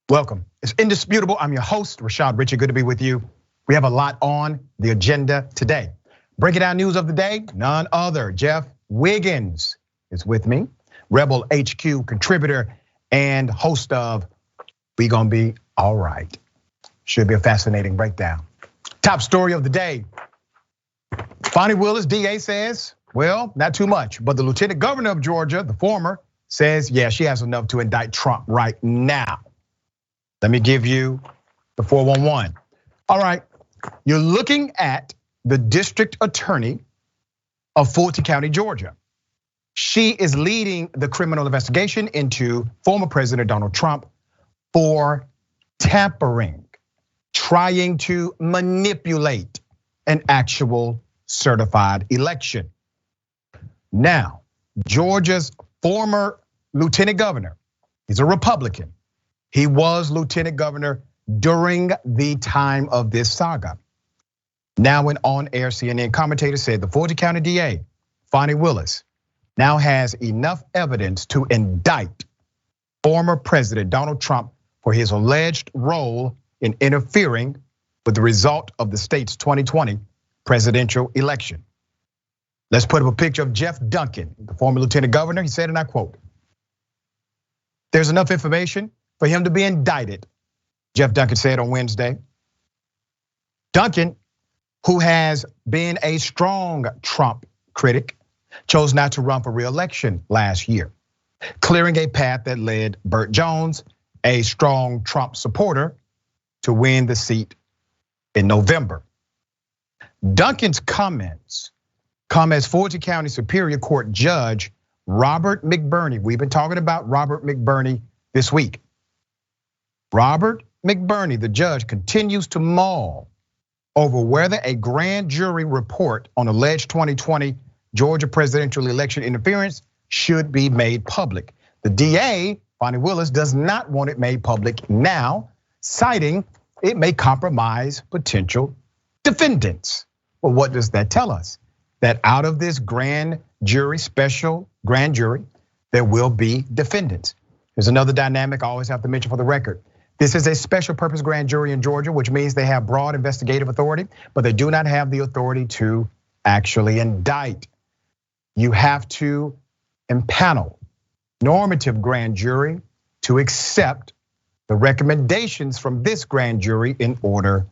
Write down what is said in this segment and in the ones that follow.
Welcome. It's Indisputable. I'm your host, Richey. Good to be with you. We have a lot on the agenda today. Breaking down news of the day, none other. Jeff Wiggins is with me, Rebel HQ contributor and host of We Gonna Be All Right. Should be a fascinating breakdown. Top story of the day. Fani Willis, DA says, well, not too much, but the lieutenant governor of Georgia, the former, says, yeah, she has enough to indict Trump right now. Let me give you the 411. All right, you're looking at the district attorney of Fulton County, Georgia. She is leading the criminal investigation into former President Donald Trump for tampering, trying to manipulate an actual certified election. Now, Georgia's former lieutenant governor, he's a Republican. He was lieutenant governor during the time of this saga. Now an on-air CNN commentator said the Fulton County DA, Fani Willis, now has enough evidence to indict former President Donald Trump for his alleged role in interfering with the result of the state's 2020 presidential election. Let's put up a picture of Jeff Duncan, the former lieutenant governor. He said, and I quote, "There's enough information for him to be indicted," Jeff Duncan said on Wednesday. Duncan, who has been a strong Trump critic, chose not to run for re-election last year, clearing a path that led Burt Jones, a strong Trump supporter, to win the seat in November. Duncan's comments come as Fulton County Superior Court Judge Robert McBurney. We've been talking about Robert McBurney this week. Robert McBurney, the judge, continues to mull over whether a grand jury report on alleged 2020 Georgia presidential election interference should be made public. The DA, Fani Willis, does not want it made public now, citing it may compromise potential defendants. Well, what does that tell us? That out of this grand jury, special grand jury, there will be defendants. There's another dynamic I always have to mention for the record. This is a special purpose grand jury in Georgia, which means they have broad investigative authority, but they do not have the authority to actually indict. You have to impanel normative grand jury to accept the recommendations from this grand jury in order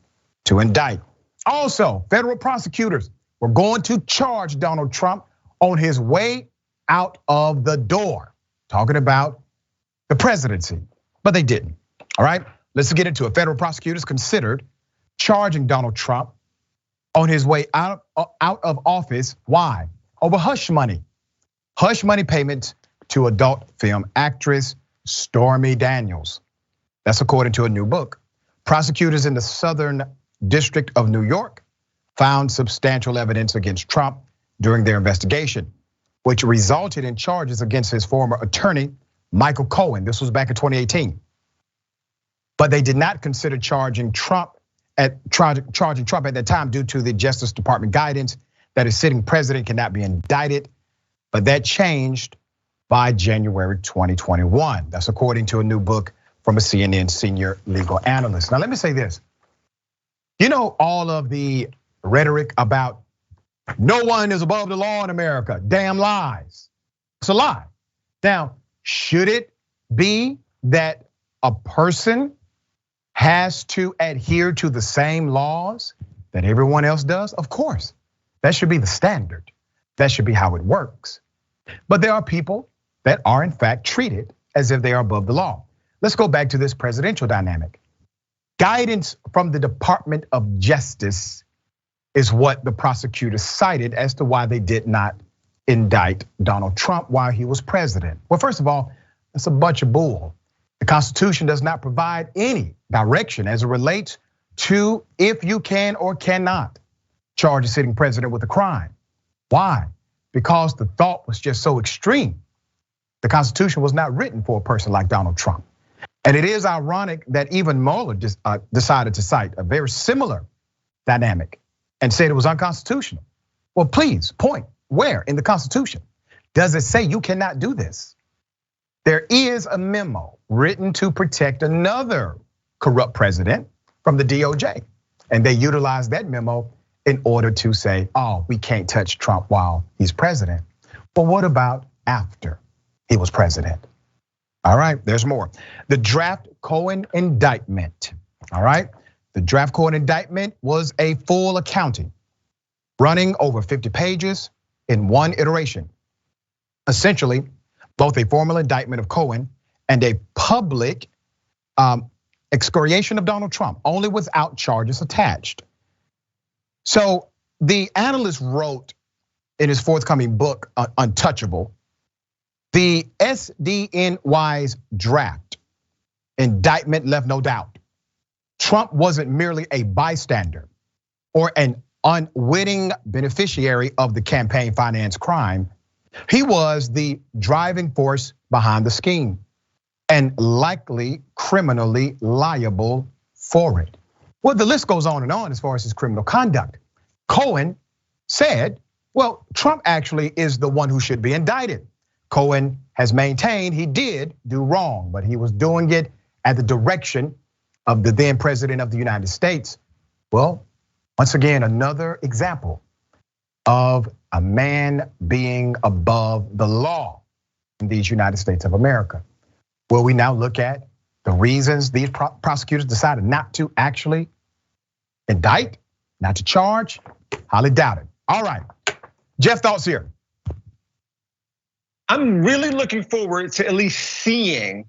to indict. Also, federal prosecutors were going to charge Donald Trump on his way out of the door, talking about the presidency, but they didn't. All right, let's get into it. Federal prosecutors considered charging Donald Trump on his way out of office. Why? Over hush money payments to adult film actress Stormy Daniels. That's according to a new book. Prosecutors in the Southern District of New York found substantial evidence against Trump during their investigation, which resulted in charges against his former attorney, Michael Cohen. This was back in 2018. But they did not consider charging Trump at that time due to the Justice Department guidance that a sitting president cannot be indicted. But that changed by January 2021. That's according to a new book from a CNN senior legal analyst. Now let me say this. You know, all of the rhetoric about no one is above the law in America, damn lies. It's a lie. Now, should it be that a person has to adhere to the same laws that everyone else does? Of course, that should be the standard. That should be how it works. But there are people that are in fact treated as if they are above the law. Let's go back to this presidential dynamic. Guidance from the Department of Justice is what the prosecutors cited as to why they did not indict Donald Trump while he was president. Well, first of all, that's a bunch of bull. The Constitution does not provide any direction as it relates to if you can or cannot charge a sitting president with a crime. Why? Because the thought was just so extreme. The Constitution was not written for a person like Donald Trump. And it is ironic that even Mueller decided to cite a very similar dynamic and said it was unconstitutional. Well, please point where in the Constitution does it say you cannot do this? There is a memo written to protect another corrupt president from the DOJ. And they utilized that memo in order to say, oh, we can't touch Trump while he's president. But what about after he was president? All right, there's more. The draft Cohen indictment, all right? The draft Cohen indictment was a full accounting, running over 50 pages in one iteration. Essentially, both a formal indictment of Cohen and a public excoriation of Donald Trump, only without charges attached. So the analyst wrote in his forthcoming book, Untouchable, the SDNY's draft indictment left no doubt. Trump wasn't merely a bystander or an unwitting beneficiary of the campaign finance crime. He was the driving force behind the scheme and likely criminally liable for it. Well, the list goes on and on as far as his criminal conduct. Cohen said, well, Trump actually is the one who should be indicted. Cohen has maintained he did do wrong, but he was doing it at the direction of the then president of the United States. Well, once again, another example of a man being above the law in these United States of America. Will we now look at the reasons these prosecutors decided not to actually indict, not to charge? Highly doubt it. All right, Jeff, thoughts here? I'm really looking forward to at least seeing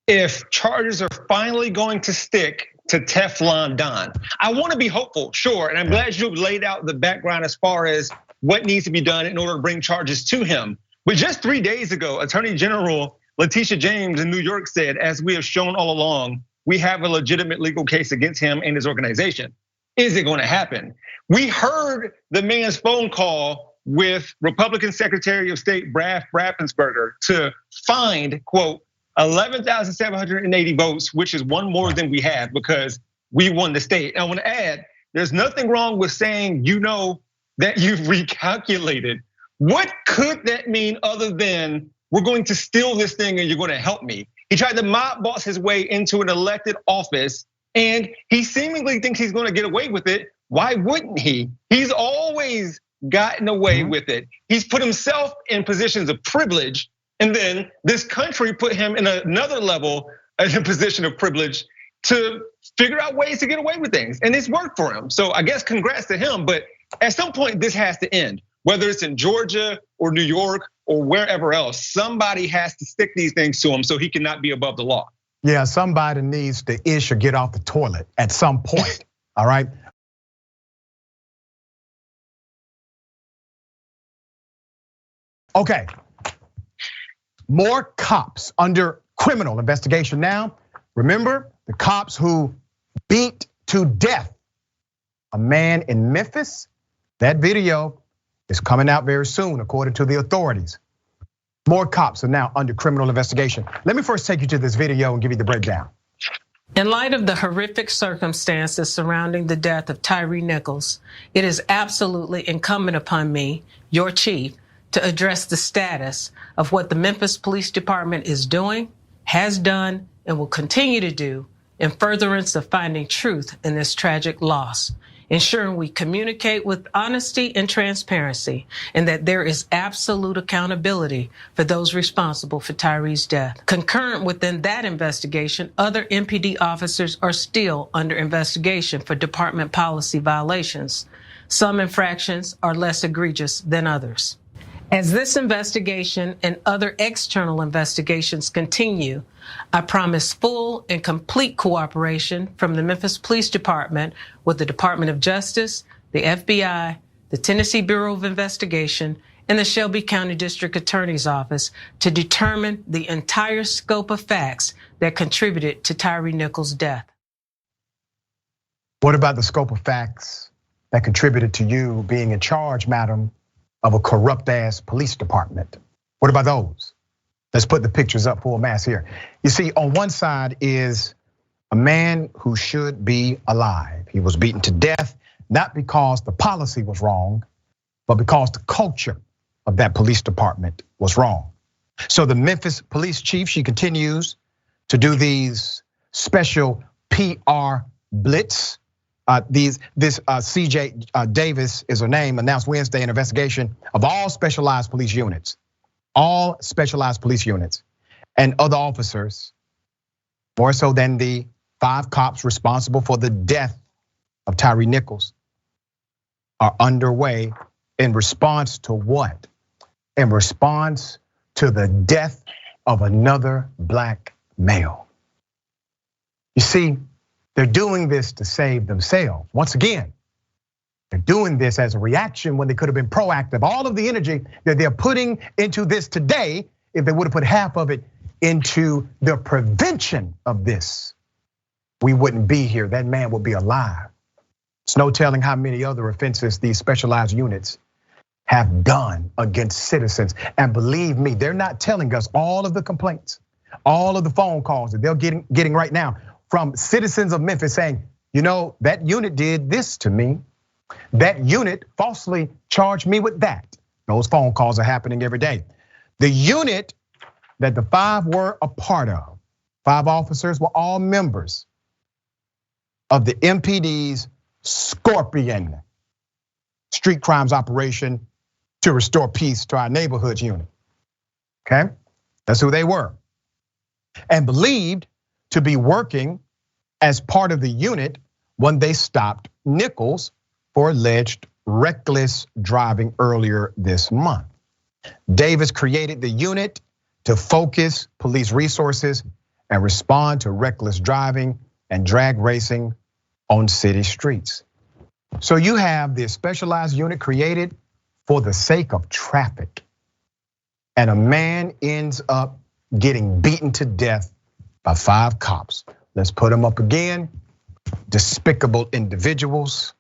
if charges are finally going to stick to Teflon Don. I want to be hopeful, sure, and I'm glad you laid out the background as far as what needs to be done in order to bring charges to him. But just 3 days ago, Attorney General Letitia James in New York said, as we have shown all along, we have a legitimate legal case against him and his organization. Is it going to happen? We heard the man's phone call with Republican Secretary of State Brad Raffensperger to find, quote, 11,780 votes, which is one more than we had because we won the state. And I want to add, there's nothing wrong with saying you know that you've recalculated. What could that mean other than we're going to steal this thing and you're going to help me? He tried to mob boss his way into an elected office and he seemingly thinks he's going to get away with it. Why wouldn't he? He's always gotten away with it. He's put himself in positions of privilege, and then this country put him in another level in a position of privilege to figure out ways to get away with things. And it's worked for him. So I guess congrats to him, but at some point this has to end. Whether it's in Georgia or New York or wherever else, somebody has to stick these things to him so he cannot be above the law. Yeah, somebody needs to ish or get off the toilet at some point, all right? Okay, more cops under criminal investigation now. Remember the cops who beat to death a man in Memphis? That video is coming out very soon, according to the authorities. More cops are now under criminal investigation. Let me first take you to this video and give you the breakdown. In light of the horrific circumstances surrounding the death of Tyre Nichols, it is absolutely incumbent upon me, your chief, to address the status of what the Memphis Police Department is doing, has done, and will continue to do in furtherance of finding truth in this tragic loss, ensuring we communicate with honesty and transparency, and that there is absolute accountability for those responsible for Tyre's death. Concurrent within that investigation, other MPD officers are still under investigation for department policy violations. Some infractions are less egregious than others. As this investigation and other external investigations continue, I promise full and complete cooperation from the Memphis Police Department with the Department of Justice, the FBI, the Tennessee Bureau of Investigation, and the Shelby County District Attorney's Office to determine the entire scope of facts that contributed to Tyre Nichols' death. What about the scope of facts that contributed to you being in charge, madam, of a corrupt ass police department? What about those? Let's put the pictures up full mass here. You see, on one side is a man who should be alive. He was beaten to death, not because the policy was wrong, but because the culture of that police department was wrong. So the Memphis police chief, she continues to do these special PR blitz. This CJ Davis is her name, announced Wednesday an investigation of all specialized police units, and other officers, more so than the 5 cops responsible for the death of Tyre Nichols, are underway in response to what? In response to the death of another black male. You see, they're doing this to save themselves. Once again, they're doing this as a reaction when they could have been proactive. All of the energy that they're putting into this today, if they would have put half of it into the prevention of this, we wouldn't be here. That man would be alive. It's no telling how many other offenses these specialized units have done against citizens. And believe me, they're not telling us all of the complaints, all of the phone calls that they're getting right now from citizens of Memphis saying, you know, that unit did this to me. That unit falsely charged me with that. Those phone calls are happening every day. The unit that the 5 were a part of, 5 officers were all members of the MPD's Scorpion street crimes operation to restore peace to our neighborhoods unit. Okay, that's who they were. And believed to be working as part of the unit when they stopped Nichols for alleged reckless driving earlier this month. Davis created the unit to focus police resources and respond to reckless driving and drag racing on city streets. So you have this specialized unit created for the sake of traffic, and a man ends up getting beaten to death by 5 cops. Let's put them up again. Despicable individuals,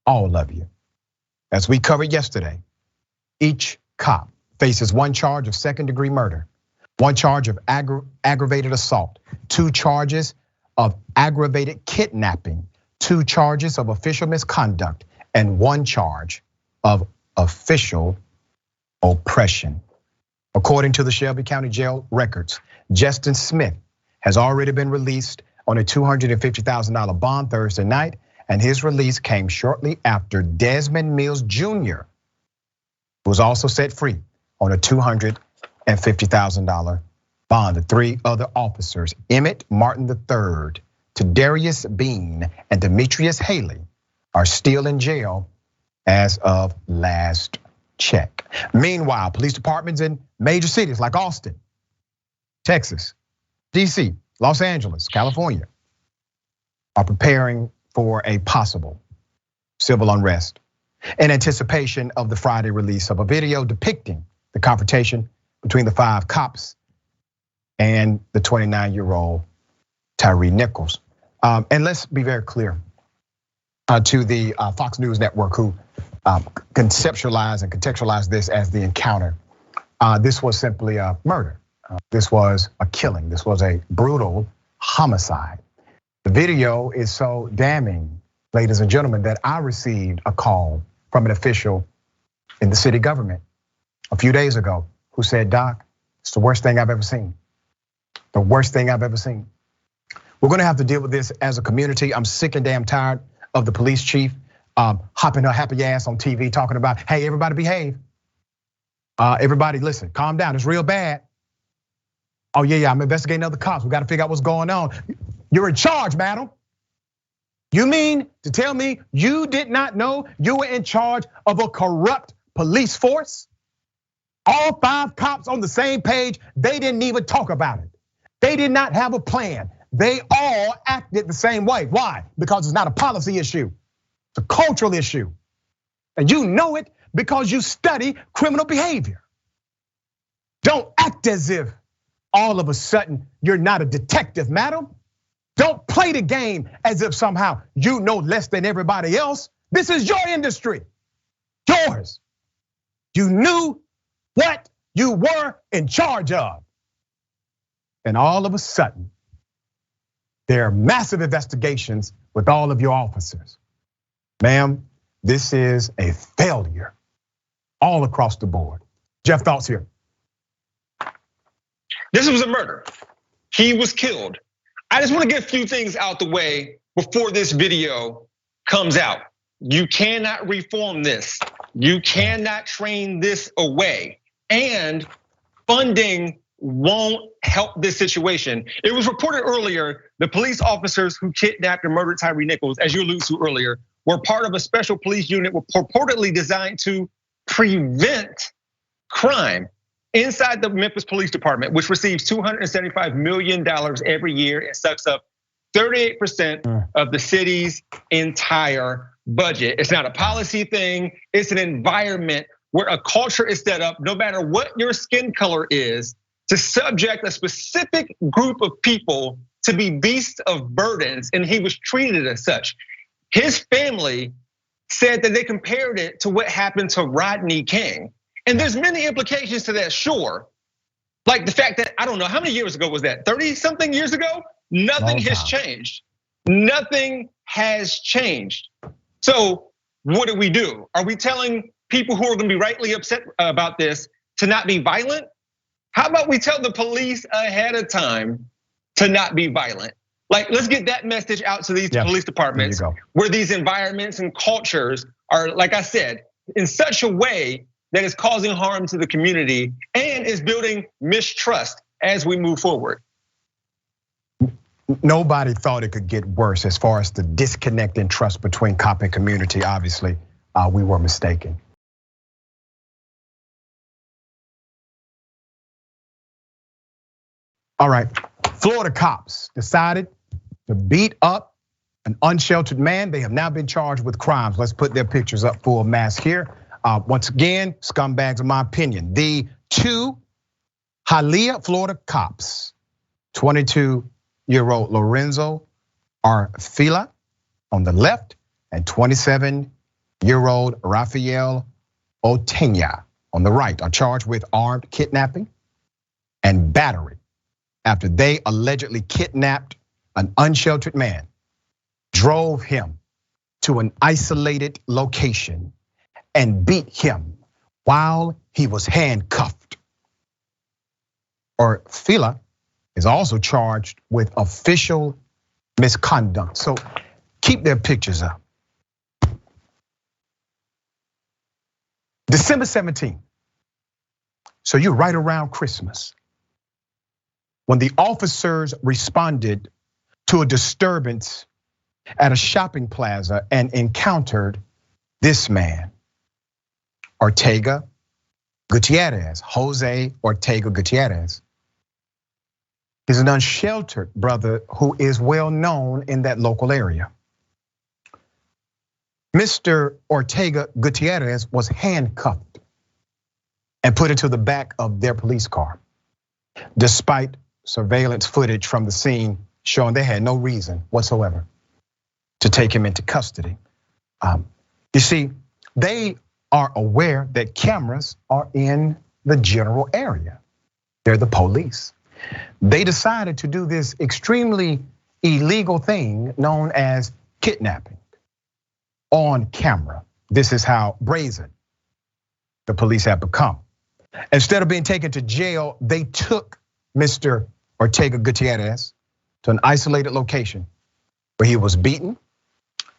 all of you. As we covered yesterday, each cop faces 1 charge of 2nd-degree murder, 1 charge of aggravated assault, 2 charges of aggravated kidnapping, 2 charges of official misconduct, and 1 charge of official oppression. According to the Shelby County Jail records, Justin Smith has already been released on a $250,000 bond Thursday night, and his release came shortly after Desmond Mills Jr. was also set free on a $250,000 bond. The 3 other officers, Emmett Martin III, Tadarius Bean, and Demetrius Haley, are still in jail as of last check. Meanwhile, police departments in major cities like Austin, Texas, DC, Los Angeles, California are preparing for a possible civil unrest in anticipation of the Friday release of a video depicting the confrontation between the 5 cops and the 29-year-old Tyre Nichols. And let's be very clear to the Fox News Network, who conceptualized and contextualized this as the encounter. This was simply a murder. This was a killing. This was a brutal homicide. The video is so damning, ladies and gentlemen, that I received a call from an official in the city government a few days ago who said, Doc, it's the worst thing I've ever seen. The worst thing I've ever seen. We're gonna have to deal with this as a community. I'm sick and damn tired of the police chief hopping her happy ass on TV talking about, hey, everybody behave. Everybody listen, calm down, it's real bad. Oh yeah, I'm investigating other cops. We gotta figure out what's going on. You're in charge, madam. You mean to tell me you did not know you were in charge of a corrupt police force? All 5 cops on the same page, they didn't even talk about it. They did not have a plan. They all acted the same way. Why? Because it's not a policy issue. It's a cultural issue. And you know it because you study criminal behavior. Don't act as if all of a sudden you're not a detective, madam. Don't play the game as if somehow you know less than everybody else. This is your industry, yours. You knew what you were in charge of. And all of a sudden, there are massive investigations with all of your officers. Ma'am, this is a failure all across the board. Jeff, thoughts here? This was a murder. He was killed. I just want to get a few things out the way before this video comes out. You cannot reform this. You cannot train this away. And funding won't help this situation. It was reported earlier, the police officers who kidnapped and murdered Tyre Nichols, as you alluded to earlier, were part of a special police unit purportedly designed to prevent crime inside the Memphis Police Department, which receives $275 million every year and sucks up 38% of the city's entire budget. It's not a policy thing, it's an environment where a culture is set up, no matter what your skin color is, to subject a specific group of people to be beasts of burdens, and he was treated as such. His family said that they compared it to what happened to Rodney King. And there's many implications to that, sure. Like the fact that, I don't know, how many years ago was that? 30 something years ago? Nothing has changed. Nothing has changed. So what do? Are we telling people who are gonna be rightly upset about this to not be violent? How about we tell the police ahead of time to not be violent? Like, let's get that message out to these police departments where these environments and cultures are, like I said, in such a way that is causing harm to the community and is building mistrust as we move forward. Nobody thought it could get worse as far as the disconnect in trust between cop and community. Obviously, we were mistaken. All right, Florida cops decided to beat up an unsheltered man. They have now been charged with crimes. Let's put their pictures up full mask here. Once again, scumbags in my opinion. The two Hialeah, Florida cops, 22-year-old Lorenzo Arfila on the left and 27-year-old Rafael Otenya on the right are charged with armed kidnapping and battery after they allegedly kidnapped an unsheltered man, drove him to an isolated location and beat him while he was handcuffed. Arfila is also charged with official misconduct. So keep their pictures up. December 17th. So you're right around Christmas, when the officers responded to a disturbance at a shopping plaza and encountered this man, Ortega Gutierrez, Jose Ortega Gutierrez. He's an unsheltered brother who is well known in that local area. Mr. Ortega Gutierrez was handcuffed and put into the back of their police car, despite surveillance footage from the scene showing they had no reason whatsoever to take him into custody. You see, they are aware that cameras are in the general area. They're the police. They decided to do this extremely illegal thing known as kidnapping on camera. This is how brazen the police have become. Instead of being taken to jail, they took Mr. Ortega Gutierrez to an isolated location where he was beaten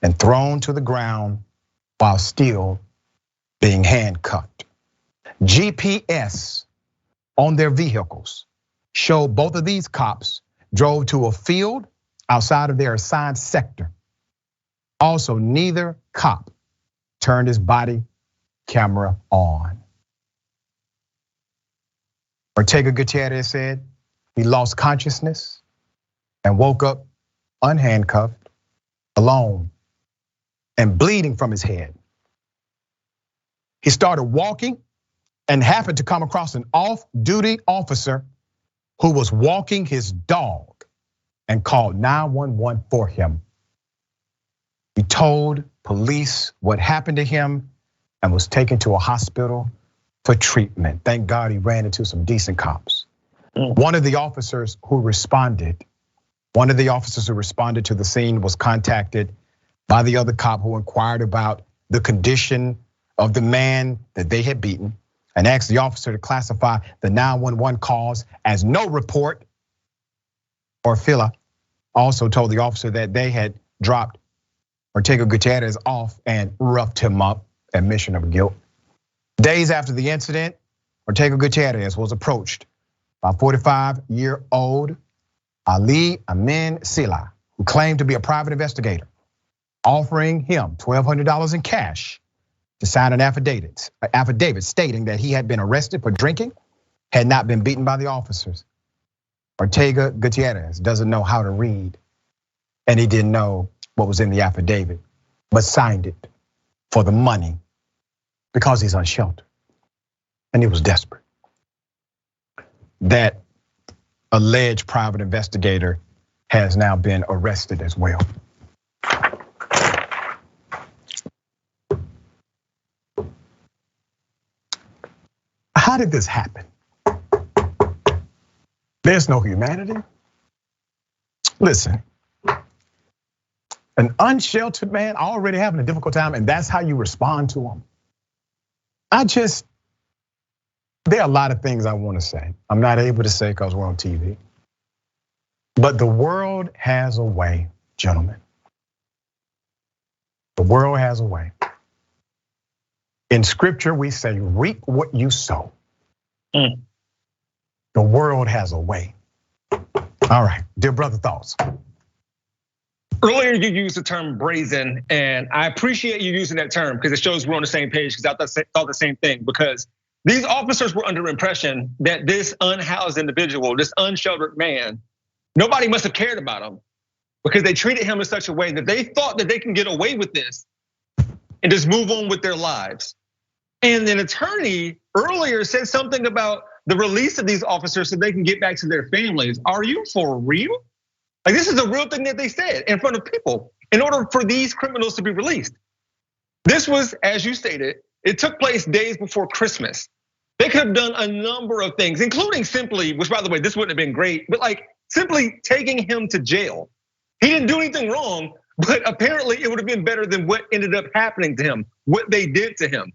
and thrown to the ground while still being handcuffed. GPS on their vehicles showed both of these cops drove to a field outside of their assigned sector. Also, neither cop turned his body camera on. Ortega Gutierrez said he lost consciousness and woke up unhandcuffed, alone, and bleeding from his head. He started walking and happened to come across an off-duty officer who was walking his dog and called 911 for him. He told police what happened to him and was taken to a hospital for treatment. Thank God he ran into some decent cops. One of the officers who responded to the scene was contacted by the other cop who inquired about the condition of the man that they had beaten. and asked the officer to classify the 911 calls as no report. Orfila also told the officer that they had dropped Ortega Gutierrez off and roughed him up, admission of guilt. Days after the incident, Ortega Gutierrez was approached by 45-year-old Ali Amin Sila, who claimed to be a private investigator, offering him $1,200 in cash to sign an affidavit stating that he had been arrested for drinking, had not been beaten by the officers. Ortega Gutierrez doesn't know how to read, and he didn't know what was in the affidavit, but signed it for the money because he's unsheltered and he was desperate. That alleged private investigator has now been arrested as well. How did this happen? There's no humanity. Listen, an unsheltered man already having a difficult time, and that's how you respond to him. There are a lot of things I want to say. I'm not able to say because we're on TV. But the world has a way, gentlemen. The world has a way. In scripture, we say, reap what you sow. The world has a way. All right, dear brother, thoughts. Earlier, you used the term brazen, and I appreciate you using that term because it shows we're on the same page, because I thought the same thing, because these officers were under impression that this unhoused individual, this unsheltered man, nobody must have cared about him because they treated him in such a way that they thought that they can get away with this and just move on with their lives. And an attorney earlier said something about the release of these officers so they can get back to their families. Are you for real? Like, this is a real thing that they said in front of people in order for these criminals to be released. This was, as you stated, it took place days before Christmas. They could have done a number of things, including simply, which by the way, this wouldn't have been great, but like simply taking him to jail. He didn't do anything wrong, but apparently it would have been better than what ended up happening to him, what they did to him.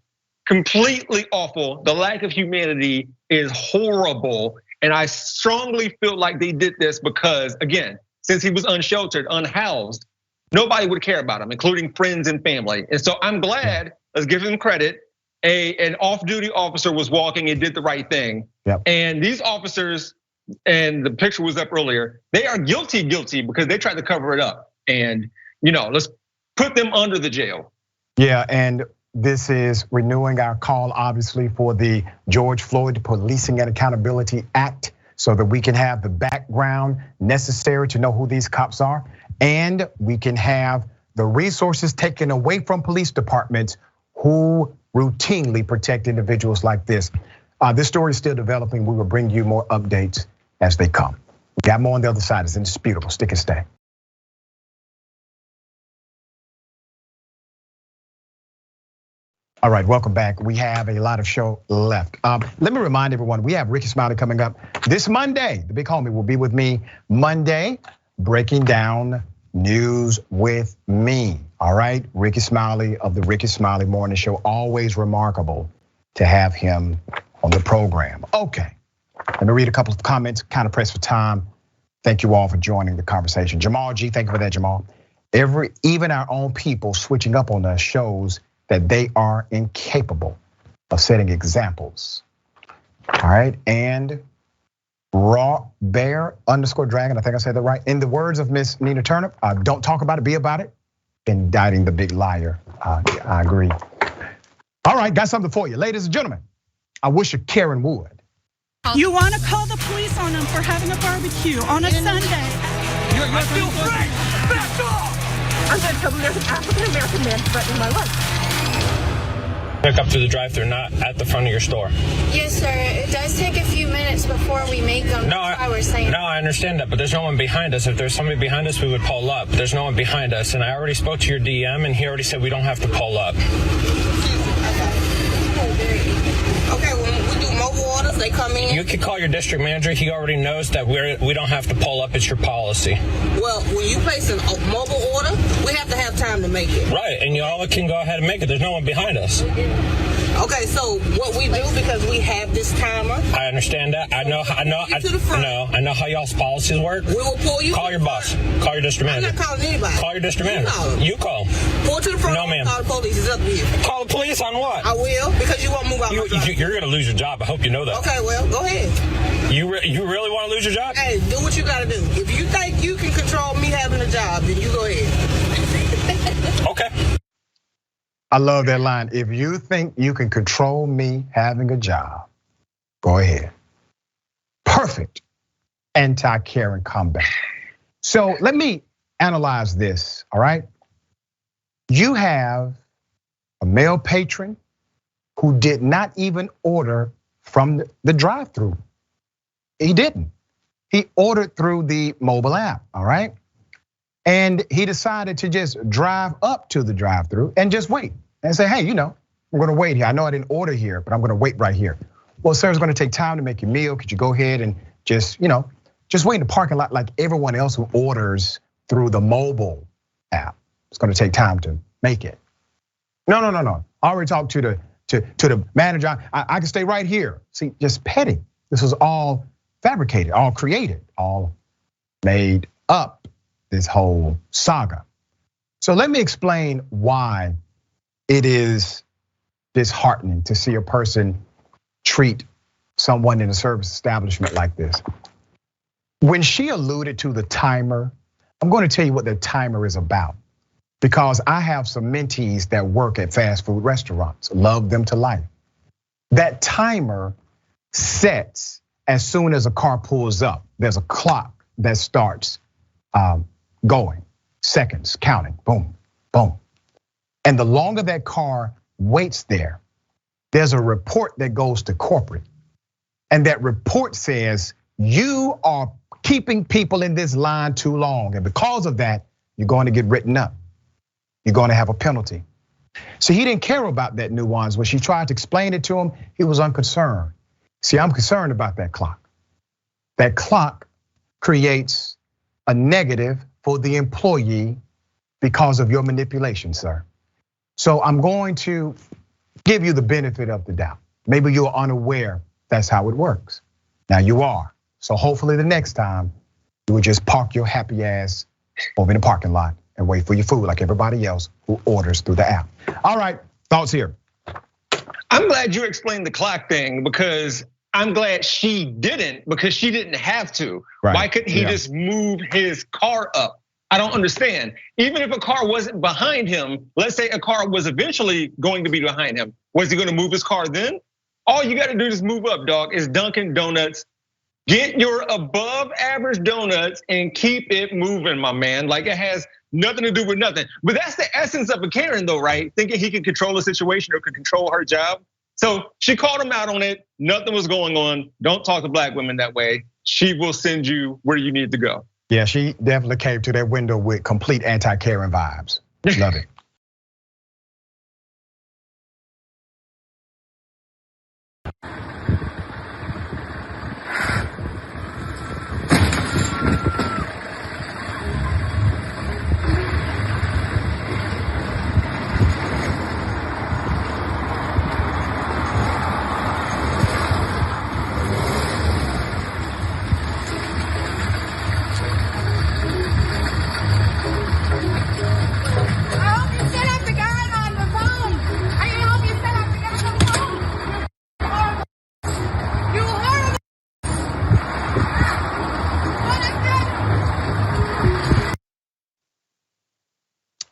Completely awful. The lack of humanity is horrible. And I strongly feel like they did this because, again, since he was unsheltered, unhoused, nobody would care about him, including friends and family. And so I'm glad, let's give him credit, an off-duty officer was walking and did the right thing. Yep. And these officers, and the picture was up earlier, they are guilty because they tried to cover it up. And let's put them under the jail. Yeah, and this is renewing our call, obviously, for the George Floyd Policing and Accountability Act, so that we can have the background necessary to know who these cops are, and we can have the resources taken away from police departments who routinely protect individuals like this. This story is still developing. We will bring you more updates as they come. We got more on the other side. It's indisputable. Stick and stay. All right, welcome back. We have a lot of show left. Let me remind everyone, we have Ricky Smiley coming up this Monday. The big homie will be with me Monday, breaking down news with me. All right, Ricky Smiley of the Ricky Smiley Morning Show. Always remarkable to have him on the program. Okay, let me read a couple of comments, kind of pressed for time. Thank you all for joining the conversation. Jamal G, thank you for that, Jamal. Even our own people switching up on us shows that they are incapable of setting examples. All right, and Raw Bear _Dragon, I think I said that right. In the words of Miss Nina Turner, don't talk about it, be about it. Indicting the big liar, I agree. All right, got something for you. Ladies and gentlemen, I wish a Karen would. You wanna call the police on them for having a barbecue on a Sunday. I feel free, back off! I'm gonna tell them there's an African-American man threatening my life. Pick up to the drive-thru, not at the front of your store. Yes, sir. It does take a few minutes before we make them. No, I understand that, but there's no one behind us. If there's somebody behind us, we would pull up. There's no one behind us, and I already spoke to your DM, and he already said we don't have to pull up. Okay, when we do mobile orders, they come in. You can call your district manager. He already knows that we don't have to pull up. It's your policy. Well, when you place a mobile order, we have to have time to make it. Right, and y'all can go ahead and make it. There's no one behind us. Okay, so what we do, because we have this timer. I understand that. I know how y'all's policies work. We will pull you. Call your boss. Call your district manager. I'm not calling anybody. Call your district manager. You call. Pull to the front. No, ma'am. Call the police. It's up to you. Call the police on what? I will, because you won't move out. You're going to lose your job. I hope you know that. Okay, well, go ahead. You really want to lose your job? Hey, do what you got to do. If you think you can control me having a job, then you go ahead. Okay. I love that line. If you think you can control me having a job, go ahead. Perfect anti-Karen comeback. So let me analyze this, all right? You have a male patron who did not even order from the drive-through. He didn't. He ordered through the mobile app, all right? And he decided to just drive up to the drive-through and just wait and say, hey, I'm gonna wait here. I know I didn't order here, but I'm gonna wait right here. Well, sir, it's gonna take time to make your meal. Could you go ahead and just wait in the parking lot like everyone else who orders through the mobile app? It's gonna take time to make it. No. I already talked to the manager. I can stay right here. See, just petting. This was all fabricated, all created, all made up, this whole saga. So let me explain why it is disheartening to see a person treat someone in a service establishment like this. When she alluded to the timer, I'm going to tell you what the timer is about, because I have some mentees that work at fast food restaurants, love them to life. That timer sets as soon as a car pulls up. There's a clock that starts going, seconds counting, boom, boom. And the longer that car waits there, there's a report that goes to corporate. And that report says, you are keeping people in this line too long. And because of that, you're going to get written up. You're going to have a penalty. So he didn't care about that nuance. When she tried to explain it to him, he was unconcerned. See, I'm concerned about that clock. That clock creates a negative for the employee because of your manipulation, sir. So I'm going to give you the benefit of the doubt. Maybe you're unaware that's how it works. Now you are. So hopefully the next time you would just park your happy ass over in the parking lot and wait for your food like everybody else who orders through the app. All right, thoughts here. I'm glad you explained the clock thing, because I'm glad she didn't, because she didn't have to. Right. Why couldn't he just move his car up? I don't understand. Even if a car wasn't behind him, let's say a car was eventually going to be behind him, was he gonna move his car then? All you gotta do is move up, dog. It's Dunkin' Donuts. Get your above average donuts and keep it moving, my man. Like, it has nothing to do with nothing. But that's the essence of a Karen though, right? Thinking he can control the situation or can control her job. So she called him out on it. Nothing was going on. Don't talk to black women that way. She will send you where you need to go. Yeah, she definitely came to that window with complete anti-Karen vibes. Love it.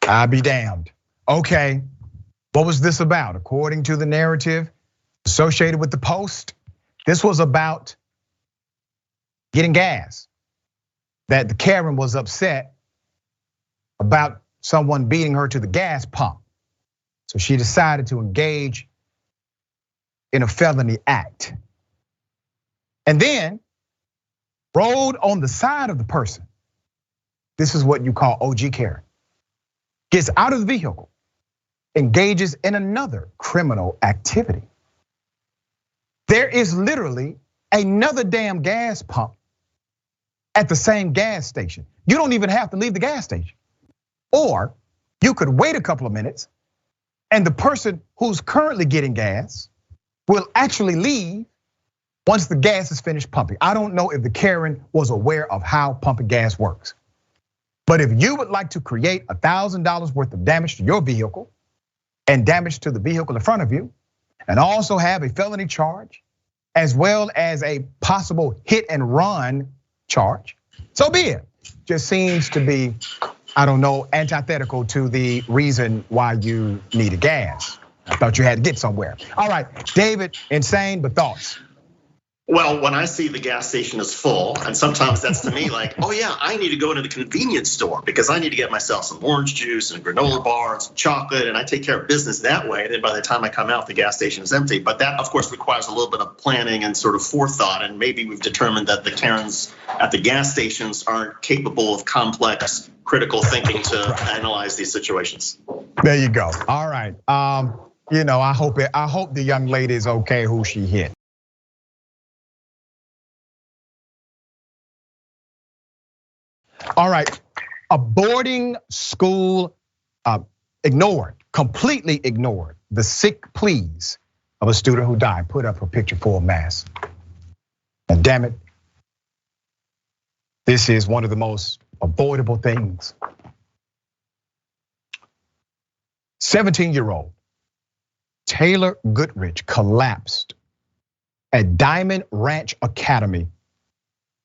I'll be damned. Okay, what was this about? According to the narrative associated with the Post, this was about getting gas. That the Karen was upset about someone beating her to the gas pump. So she decided to engage in a felony act. And then rode on the side of the person. This is what you call OG Karen. Gets out of the vehicle, engages in another criminal activity. There is literally another damn gas pump at the same gas station. You don't even have to leave the gas station. Or you could wait a couple of minutes And the person who's currently getting gas will actually leave once the gas is finished pumping. I don't know if the Karen was aware of how pumping gas works. But if you would like to create $1,000 worth of damage to your vehicle and damage to the vehicle in front of you, and also have a felony charge, as well as a possible hit and run charge, so be it. Just seems to be, I don't know, antithetical to the reason why you needed gas. I thought you had to get somewhere. All right, David, insane, but thoughts? Well, when I see the gas station is full, and sometimes that's to me like, oh yeah, I need to go into the convenience store because I need to get myself some orange juice and a granola bar and some chocolate, and I take care of business that way. And then by the time I come out, the gas station is empty. But that, of course, requires a little bit of planning and sort of forethought. And maybe we've determined that the Karens at the gas stations aren't capable of complex, critical thinking to analyze these situations. There you go. All right. I hope the young lady is okay who she hit. All right, a boarding school completely ignored the sick pleas of a student who died. Put up a picture full mass. And damn it, this is one of the most avoidable things. 17-year-old Tyre Goodrich collapsed at Diamond Ranch Academy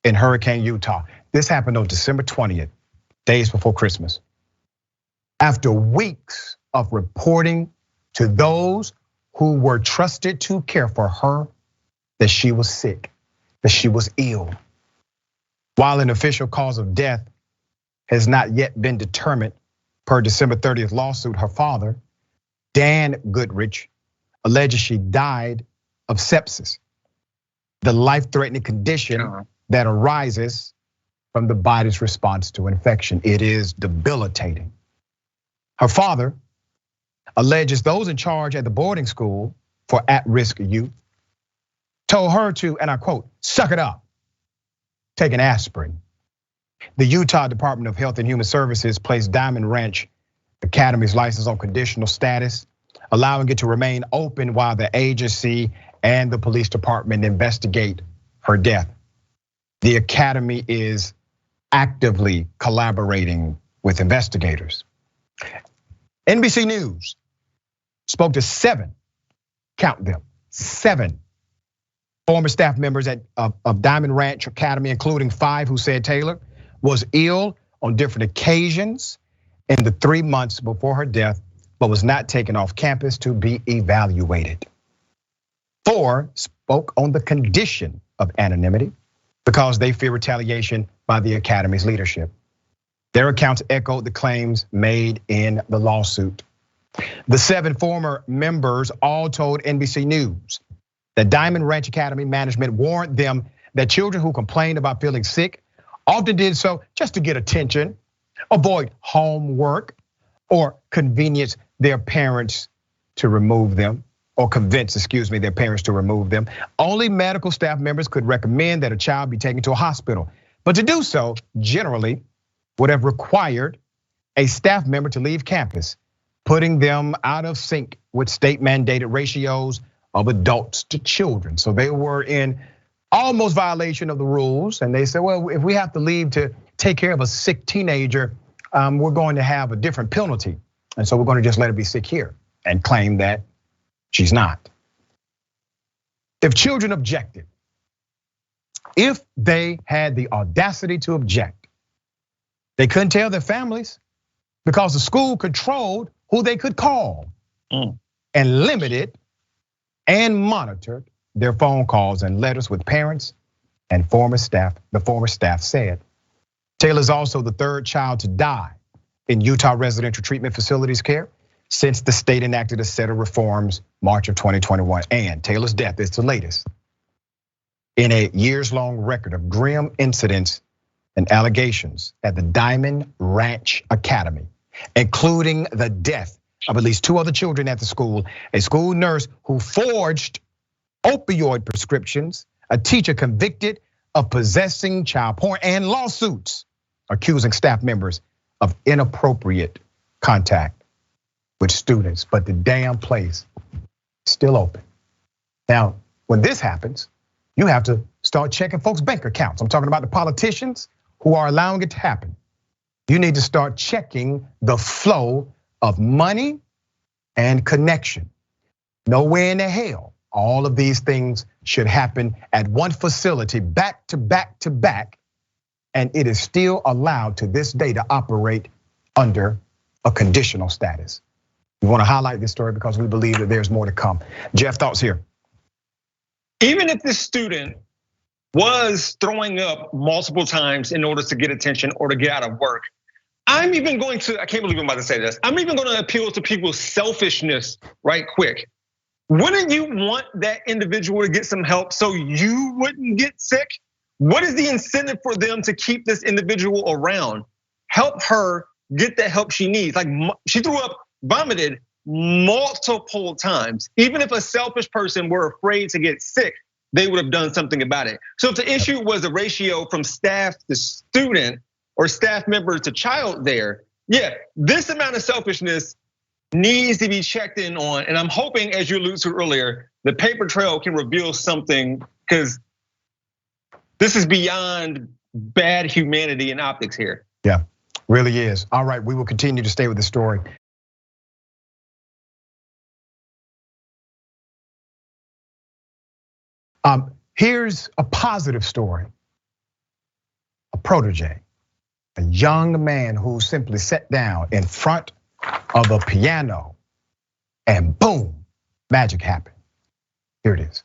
in Hurricane, Utah. This happened on December 20th, days before Christmas. After weeks of reporting to those who were trusted to care for her that she was sick, that she was ill. While an official cause of death has not yet been determined, per December 30th lawsuit, her father, Dan Goodrich, alleges she died of sepsis, the life-threatening condition that arises from the body's response to infection. It is debilitating. Her father alleges those in charge at the boarding school for at-risk youth told her to, and I quote, suck it up, take an aspirin. The Utah Department of Health and Human Services placed Diamond Ranch Academy's license on conditional status, allowing it to remain open while the agency and the police department investigate her death. The academy is actively collaborating with investigators. NBC News spoke to 7, count them, 7 former staff members of Diamond Ranch Academy, including 5 who said Tyre was ill on different occasions in the 3 months before her death, but was not taken off campus to be evaluated. 4 spoke on the condition of anonymity because they fear retaliation by the academy's leadership. Their accounts echoed the claims made in the lawsuit. The 7 former members all told NBC News that Diamond Ranch Academy management warned them that children who complained about feeling sick often did so just to get attention, avoid homework, or convince their parents to remove them. Only medical staff members could recommend that a child be taken to a hospital. But to do so, generally, would have required a staff member to leave campus, putting them out of sync with state mandated ratios of adults to children. So they were in almost violation of the rules. And they said, well, if we have to leave to take care of a sick teenager, we're going to have a different penalty. And so we're going to just let her be sick here and claim that she's not. If children objected, if they had the audacity to object, they couldn't tell their families because the school controlled who they could call and limited and monitored their phone calls and letters with parents and former staff. The former staff said. Tyre is also the 3rd child to die in Utah residential treatment facilities care since the state enacted a set of reforms March of 2021. And Tyre's death is the latest in a years-long record of grim incidents and allegations at the Diamond Ranch Academy, including the death of at least 2 other children at the school, a school nurse who forged opioid prescriptions, a teacher convicted of possessing child porn, and lawsuits accusing staff members of inappropriate contact. with students, but the damn place is still open. Now, when this happens, you have to start checking folks' bank accounts. I'm talking about the politicians who are allowing it to happen. You need to start checking the flow of money and connection. Nowhere in the hell all of these things should happen at one facility back to back to back, and it is still allowed to this day to operate under a conditional status. We want to highlight this story because we believe that there's more to come. Jeff, thoughts here? Even if this student was throwing up multiple times in order to get attention or to get out of work, I'm even going to, I can't believe I'm about to say this, I'm even going to appeal to people's selfishness right quick. Wouldn't you want that individual to get some help so you wouldn't get sick? What is the incentive for them to keep this individual around? Help her get the help she needs. Like she threw up, vomited multiple times. Even if a selfish person were afraid to get sick, they would have done something about it. So if the issue was a ratio from staff to student or staff member to child there, yeah, this amount of selfishness needs to be checked in on. And I'm hoping, as you alluded to earlier, the paper trail can reveal something, because this is beyond bad humanity and optics here. Yeah, really is. All right, we will continue to stay with the story. Here's a positive story. A protege, a young man who simply sat down in front of a piano and boom, magic happened. Here it is.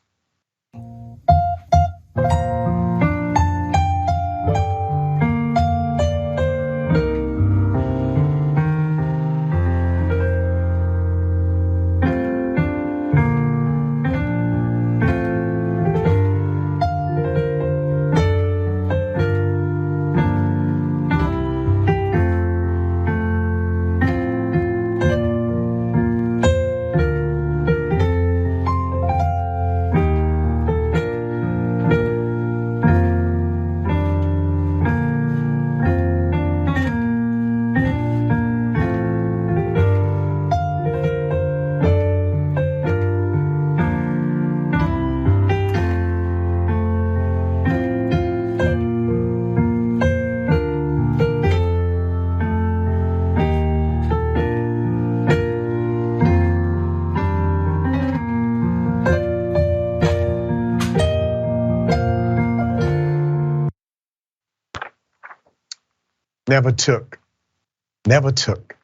Never took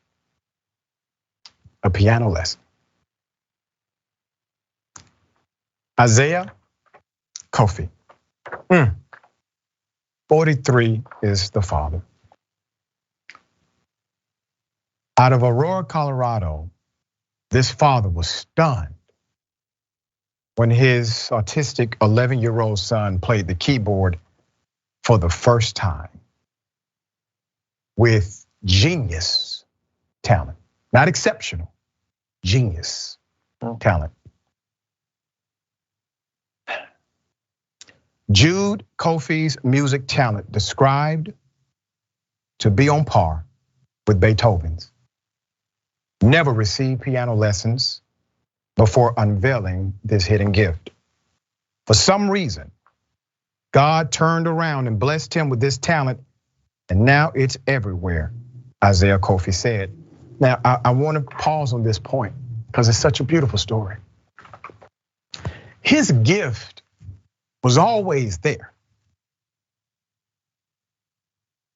a piano lesson. Isaiah Kofi, 43 is the father. Out of Aurora, Colorado, this father was stunned when his autistic 11-year-old son played the keyboard for the first time with genius talent, not exceptional, genius talent. Jude Kofi's music talent described to be on par with Beethoven's. Never received piano lessons before unveiling this hidden gift. For some reason, God turned around and blessed him with this talent, and now it's everywhere, Isaiah Kofi said. Now, I want to pause on this point because it's such a beautiful story. His gift was always there.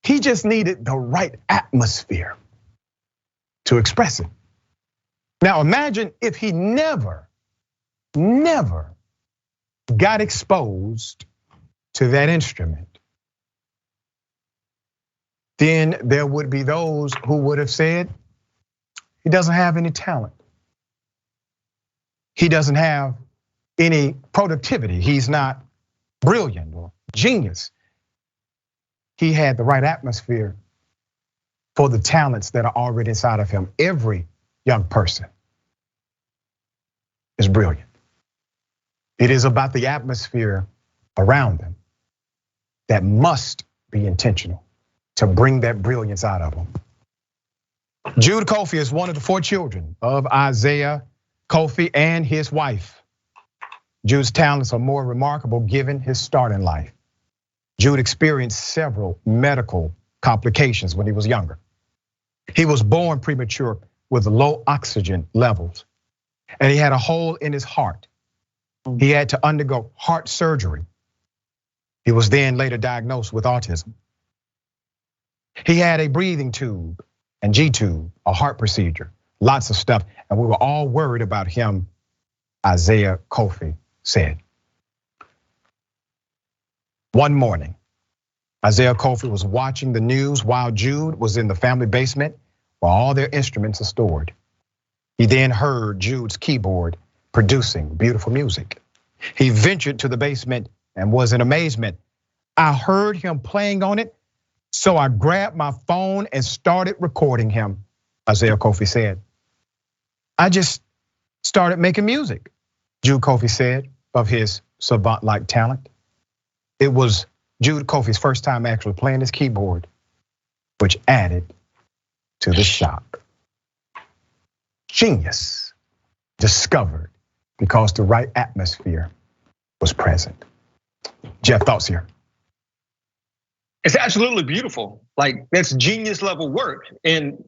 He just needed the right atmosphere to express it. Now imagine if he never got exposed to that instrument. Then there would be those who would have said, he doesn't have any talent. He doesn't have any productivity. He's not brilliant or genius. He had the right atmosphere for the talents that are already inside of him. Every young person is brilliant. It is about the atmosphere around them that must be intentional to bring that brilliance out of them. Jude Kofi is one of the 4 children of Isaiah Kofi and his wife. Jude's talents are more remarkable given his start in life. Jude experienced several medical complications when he was younger. He was born premature with low oxygen levels, and he had a hole in his heart. He had to undergo heart surgery. He was then later diagnosed with autism. He had a breathing tube and G-tube, a heart procedure, lots of stuff, and we were all worried about him, Isaiah Kofi said. One morning, Isaiah Kofi was watching the news while Jude was in the family basement where all their instruments are stored. He then heard Jude's keyboard producing beautiful music. He ventured to the basement and was in amazement. I heard him playing on it, so I grabbed my phone and started recording him, Isaiah Kofi said. I just started making music, Jude Kofi said of his savant-like talent. It was Jude Kofi's first time actually playing his keyboard, which added to the shock. Genius discovered because the right atmosphere was present. Jeff, thoughts here? It's absolutely beautiful. Like, that's genius level work. And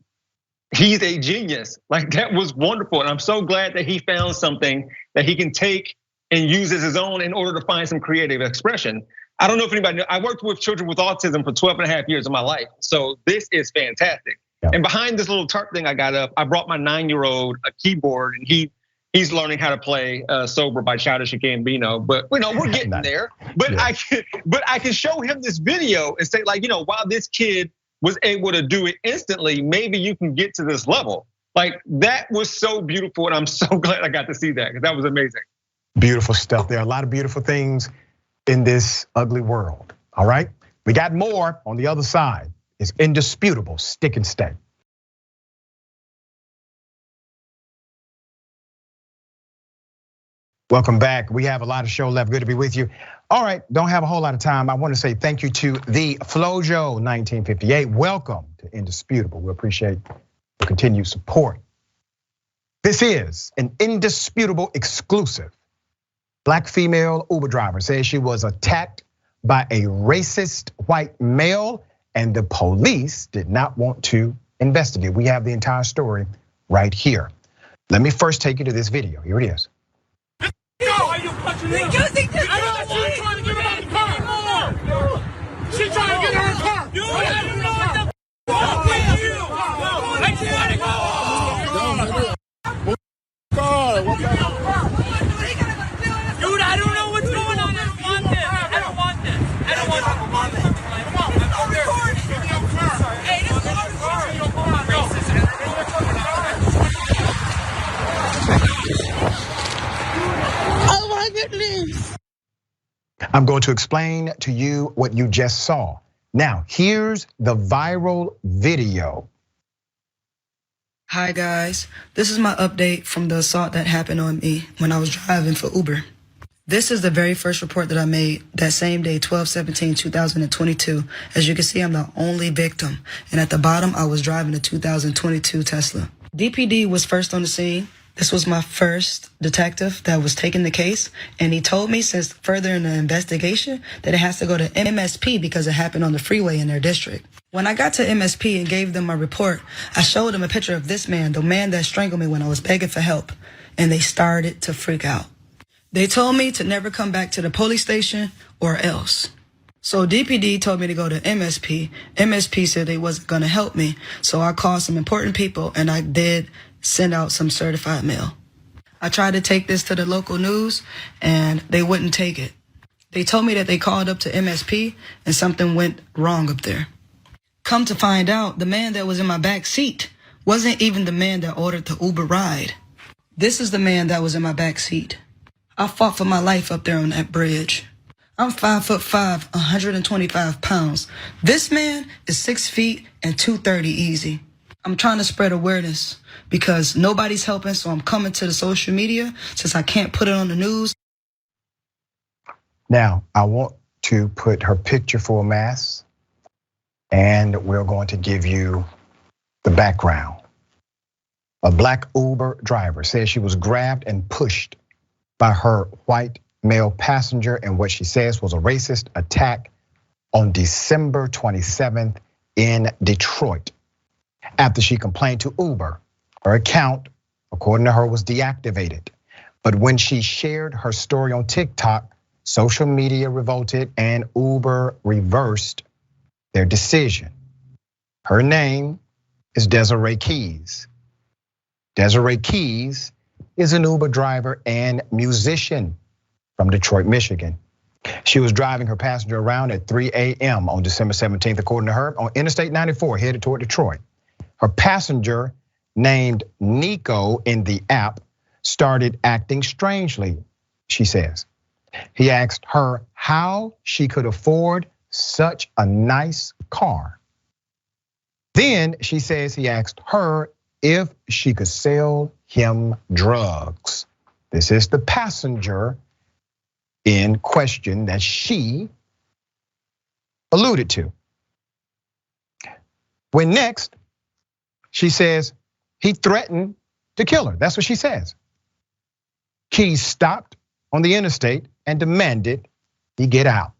he's a genius. Like, that was wonderful. And I'm so glad that he found something that he can take and use as his own in order to find some creative expression. I don't know if anybody knows, I worked with children with autism for 12 and a half years of my life. So this is fantastic. Yeah. And behind this little tarp thing I got up, I brought my 9-year-old a keyboard, and he's learning how to play Sober by Childish Gambino. But we're getting there. But yeah. I can show him this video and say, like, while this kid was able to do it instantly, maybe you can get to this level. Like, that was so beautiful, and I'm so glad I got to see that, because that was amazing. Beautiful stuff. There are a lot of beautiful things in this ugly world. All right, we got more on the other side. It's Indisputable. Stick and stay. Welcome back. We have a lot of show left. Good to be with you. All right, don't have a whole lot of time. I want to say thank you to the Flojo 1958. Welcome to Indisputable. We appreciate your continued support. This is an Indisputable exclusive. Black female Uber driver says she was attacked by a racist white male, and the police did not want to investigate. We have the entire story right here. Let me first take you to this video. Here it is. Why are you punching me? I don't want you trying to get her out of the car. She's trying to get her in the car. You don't know what the fuck with you. Let you want to go. Dude, I don't know what's going on. I don't want this. I don't want this. I don't want this. Come on, let's go there. Hey, this is our car. Oh my goodness. I'm going to explain to you what you just saw. Now, here's the viral video. Hi guys, this is my update from the assault that happened on me when I was driving for Uber. This is the very first report that I made that same day, 12/17/2022. As you can see, I'm the only victim. And at the bottom, I was driving a 2022 Tesla. DPD was first on the scene. This was my first detective that was taking the case. And he told me, since further in the investigation, that it has to go to MSP because it happened on the freeway in their district. When I got to MSP and gave them my report, I showed them a picture of this man, the man that strangled me when I was begging for help. And they started to freak out. They told me to never come back to the police station or else. So DPD told me to go to MSP. MSP said they wasn't gonna help me. So I called some important people and I did send out some certified mail. I tried to take this to the local news and they wouldn't take it. They told me that they called up to MSP and something went wrong up there. Come to find out, the man that was in my back seat wasn't even the man that ordered the Uber ride. This is the man that was in my back seat. I fought for my life up there on that bridge. I'm 5'5", 125 pounds. This man is 6 feet and 230 easy. I'm trying to spread awareness because nobody's helping, so I'm coming to the social media since I can't put it on the news. Now, I want to put her picture full mass, and we're going to give you the background a black Uber driver, says she was grabbed and pushed by her white male passenger in what she says was a racist attack on December 27th in Detroit. After she complained to Uber, her account, according to her, was deactivated. But when she shared her story on TikTok, social media revolted and Uber reversed their decision. Her name is Desiree Keys. Desiree Keys is an Uber driver and musician from Detroit, Michigan. She was driving her passenger around at 3 a.m. on December 17th, according to her, on Interstate 94, headed toward Detroit. Her passenger, named Nico in the app, started acting strangely, she says. He asked her how she could afford such a nice car. Then she says he asked her if she could sell him drugs. This is the passenger in question that she alluded to. When next, she says he threatened to kill her. That's what she says. Keys stopped on the interstate and demanded he get out.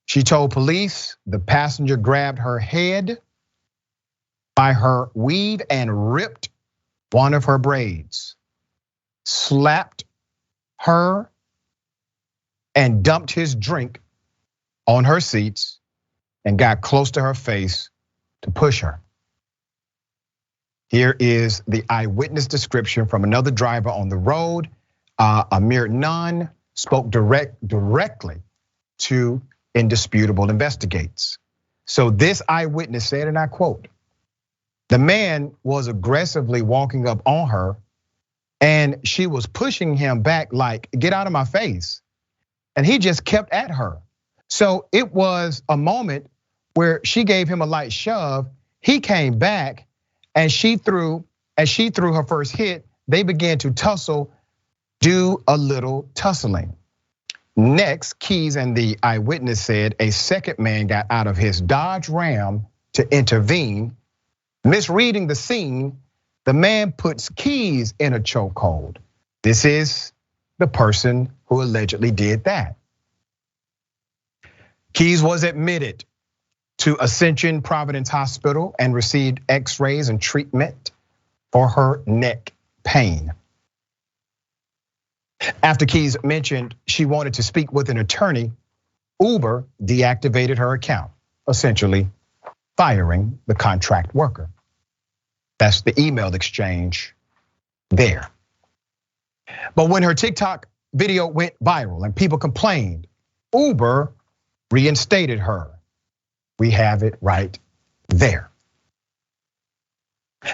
She told police the passenger grabbed her head by her weave and ripped one of her braids, slapped her, and dumped his drink on her seats and got close to her face to push her. Here is the eyewitness description from another driver on the road. Amir Nunn spoke directly to Indisputable Investigates. So this eyewitness said, and I quote, "The man was aggressively walking up on her and she was pushing him back like, get out of my face. And he just kept at her. So it was a moment where she gave him a light shove. He came back and as she threw her first hit, they began to tussle, do a little tussling. Next, Keys and the eyewitness said a second man got out of his Dodge Ram to intervene. Misreading the scene, the man puts Keys in a chokehold. This is the person who allegedly did that. Keys was admitted to Ascension Providence Hospital and received x-rays and treatment for her neck pain. After Keys mentioned she wanted to speak with an attorney, Uber deactivated her account, essentially firing the contract worker. That's the email exchange there. But when her TikTok video went viral and people complained, Uber reinstated her. We have it right there.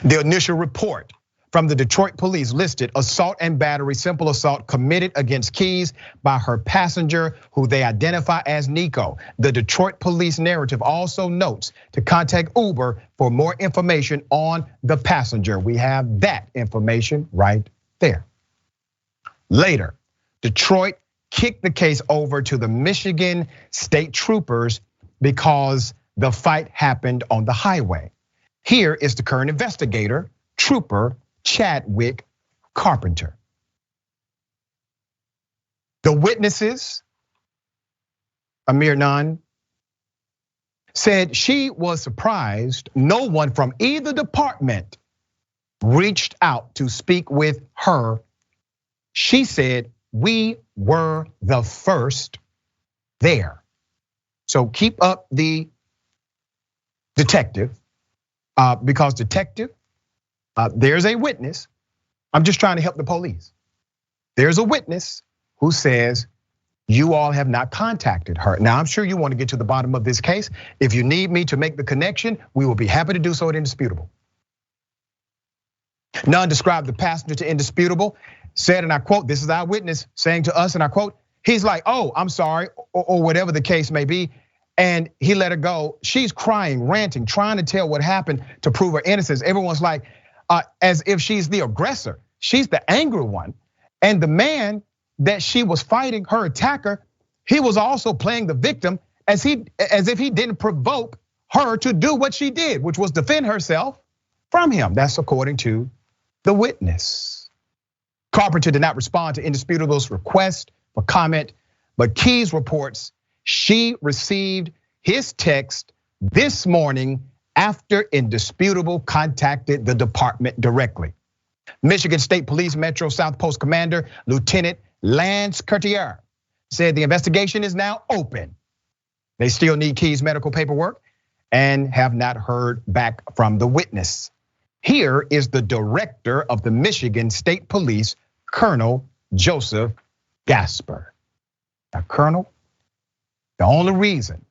The initial report from the Detroit police listed assault and battery, simple assault committed against Keys by her passenger, who they identify as Nico. The Detroit police narrative also notes to contact Uber for more information on the passenger. We have that information right there. Later, Detroit kicked the case over to the Michigan State Troopers because the fight happened on the highway. Here is the current investigator, Trooper Chadwick Carpenter. The witnesses, Amir Nunn, said she was surprised no one from either department reached out to speak with her. She said, "We were the first there." So keep up the detective, because detective, there's a witness. I'm just trying to help the police. There's a witness who says you all have not contacted her. Now, I'm sure you want to get to the bottom of this case. If you need me to make the connection, we will be happy to do so at Indisputable. Nunn described the passenger to Indisputable, said, and I quote, this is our witness saying to us, and I quote, he's like, "Oh, I'm sorry," or whatever the case may be. And he let her go. She's crying, ranting, trying to tell what happened to prove her innocence. Everyone's like, as if she's the aggressor. She's the angry one. And the man that she was fighting, her attacker, he was also playing the victim as if he didn't provoke her to do what she did, which was defend herself from him. That's according to the witness. Carpenter did not respond to Indisputable's request for comment, but Keys reports she received his text this morning after Indisputable contacted the department directly. Michigan State Police Metro South Post Commander Lieutenant Lance Courtier said the investigation is now open. They still need Keys' medical paperwork and have not heard back from the witness. Here is the director of the Michigan State Police, Colonel Joseph Gasper. Now, Colonel, the only reason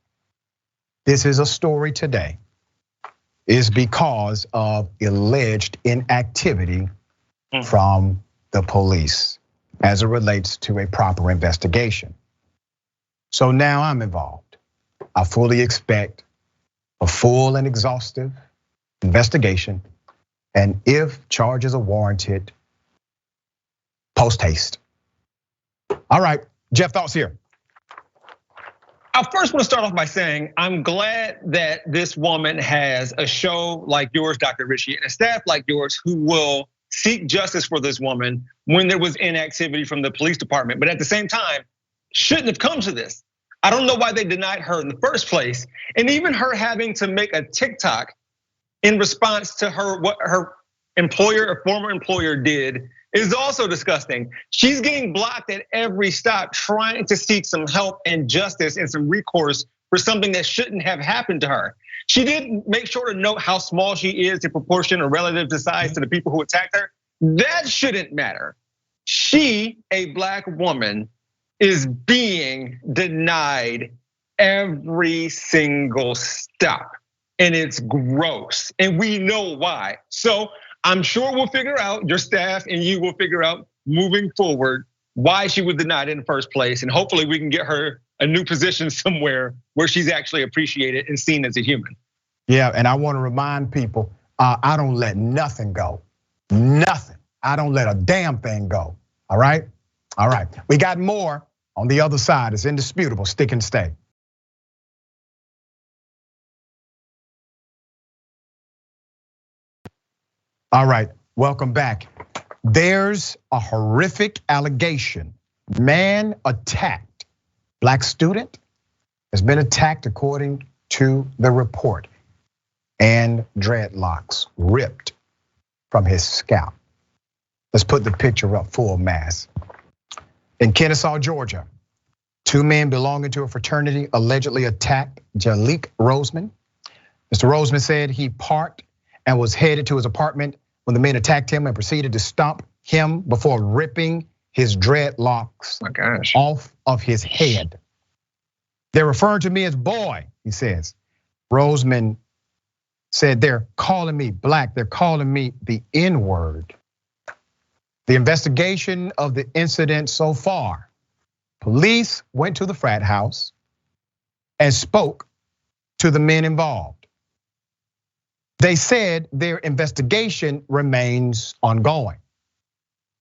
this is a story today is because of alleged inactivity from the police as it relates to a proper investigation. So now I'm involved. I fully expect a full and exhaustive investigation, and if charges are warranted, post haste. All right, Jeff, thoughts here. I first want to start off by saying I'm glad that this woman has a show like yours, Dr. Richey, and a staff like yours who will seek justice for this woman when there was inactivity from the police department. But at the same time, shouldn't have come to this. I don't know why they denied her in the first place. And even her having to make a TikTok in response to what her employer or former employer did is also disgusting. She's getting blocked at every stop, trying to seek some help and justice and some recourse for something that shouldn't have happened to her. She did make sure to note how small she is in proportion or relative to size to the people who attacked her. That shouldn't matter. She, a Black woman, is being denied every single stop. And it's gross, and we know why. So I'm sure we'll figure out, your staff and you will figure out moving forward why she was denied in the first place. And hopefully we can get her a new position somewhere where she's actually appreciated and seen as a human. Yeah, and I want to remind people, I don't let nothing go, nothing. I don't let a damn thing go, all right? All right, we got more on the other side. It's Indisputable, stick and stay. All right, welcome back. There's a horrific allegation. Man attacked, Black student has been attacked according to the report, and dreadlocks ripped from his scalp. Let's put the picture up full mass. In Kennesaw, Georgia, 2 men belonging to a fraternity allegedly attacked Jalik Roseman. Mr. Roseman said he parked and was headed to his apartment when the men attacked him and proceeded to stomp him before ripping his dreadlocks off of his head. They're referring to me as boy, he says. Roseman said they're calling me Black, they're calling me the N-word. The investigation of the incident so far, police went to the frat house and spoke to the men involved. They said their investigation remains ongoing.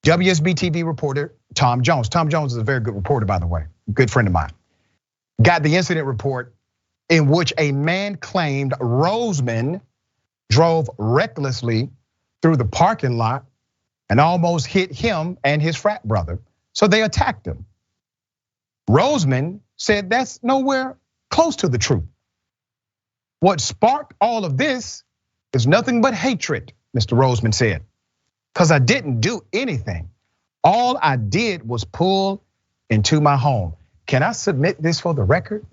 WSB TV reporter Tom Jones. Tom Jones is a very good reporter, by the way, good friend of mine. Got the incident report in which a man claimed Roseman drove recklessly through the parking lot and almost hit him and his frat brother. So they attacked him. Roseman said that's nowhere close to the truth. What sparked all of this is nothing but hatred, Mr. Roseman said, because I didn't do anything. All I did was pull into my home. Can I submit this for the record?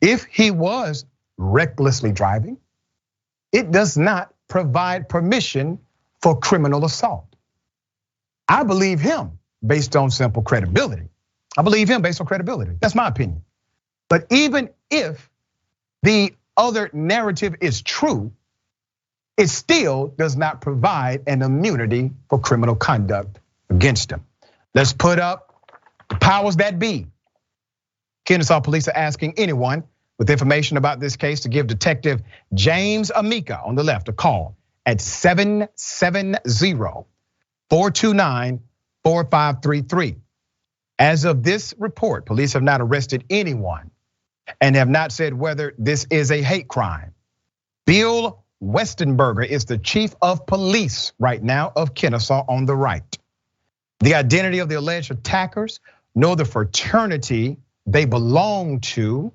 If he was recklessly driving, it does not provide permission for criminal assault. I believe him based on simple credibility. I believe him based on credibility. That's my opinion. But even if the other narrative is true, it still does not provide an immunity for criminal conduct against him. Let's put up the powers that be. Kennesaw police are asking anyone with information about this case to give Detective James Amica on the left a call at 770-429-4533. As of this report, police have not arrested anyone and have not said whether this is a hate crime. Bill Westenberger is the chief of police right now of Kennesaw on the right. The identity of the alleged attackers, nor the fraternity they belong to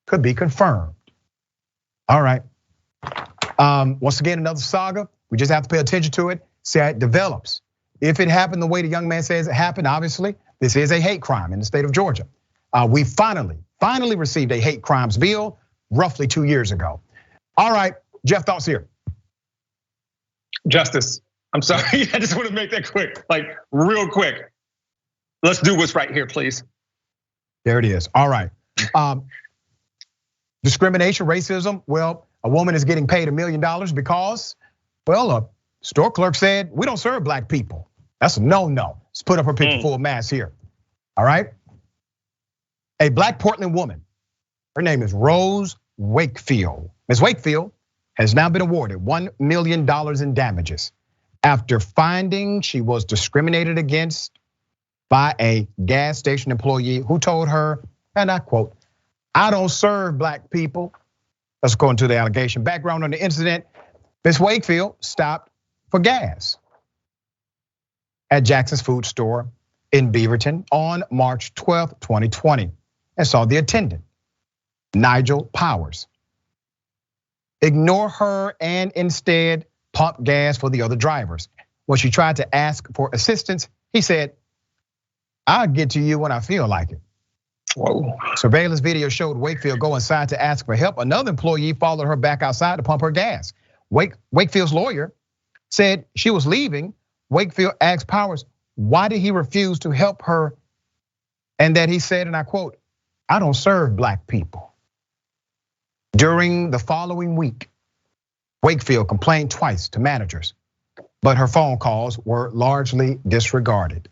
could be confirmed. All right. Once again, another saga. We just have to pay attention to it, see how it develops. If it happened the way the young man says it happened, obviously, this is a hate crime in the state of Georgia. We finally received a hate crimes bill roughly 2 years ago. All right, Jeff, thoughts here. Justice. I'm sorry, I just want to make that quick, like real quick. Let's do what's right here, please. There it is. All right. Discrimination, racism. Well, a woman is getting paid $1 million because, well, a store clerk said, we don't serve black people. That's a no. Let's put up her picture full mass here. All right. A black Portland woman, her name is Rose Wakefield. Ms. Wakefield has now been awarded $1 million in damages after finding she was discriminated against by a gas station employee who told her, and I quote, I don't serve black people. That's according to the allegation. Background on the incident, Ms. Wakefield stopped for gas at Jackson's food store in Beaverton on March 12th, 2020, and saw the attendant, Nigel Powers, ignore her and instead pump gas for the other drivers. When she tried to ask for assistance, he said, I'll get to you when I feel like it. Whoa. Surveillance video showed Wakefield go inside to ask for help. Another employee followed her back outside to pump her gas. Wakefield's lawyer said she was leaving. Wakefield asked Powers, why did he refuse to help her? And that he said, and I quote, I don't serve black people. During the following week, Wakefield complained twice to managers, but her phone calls were largely disregarded.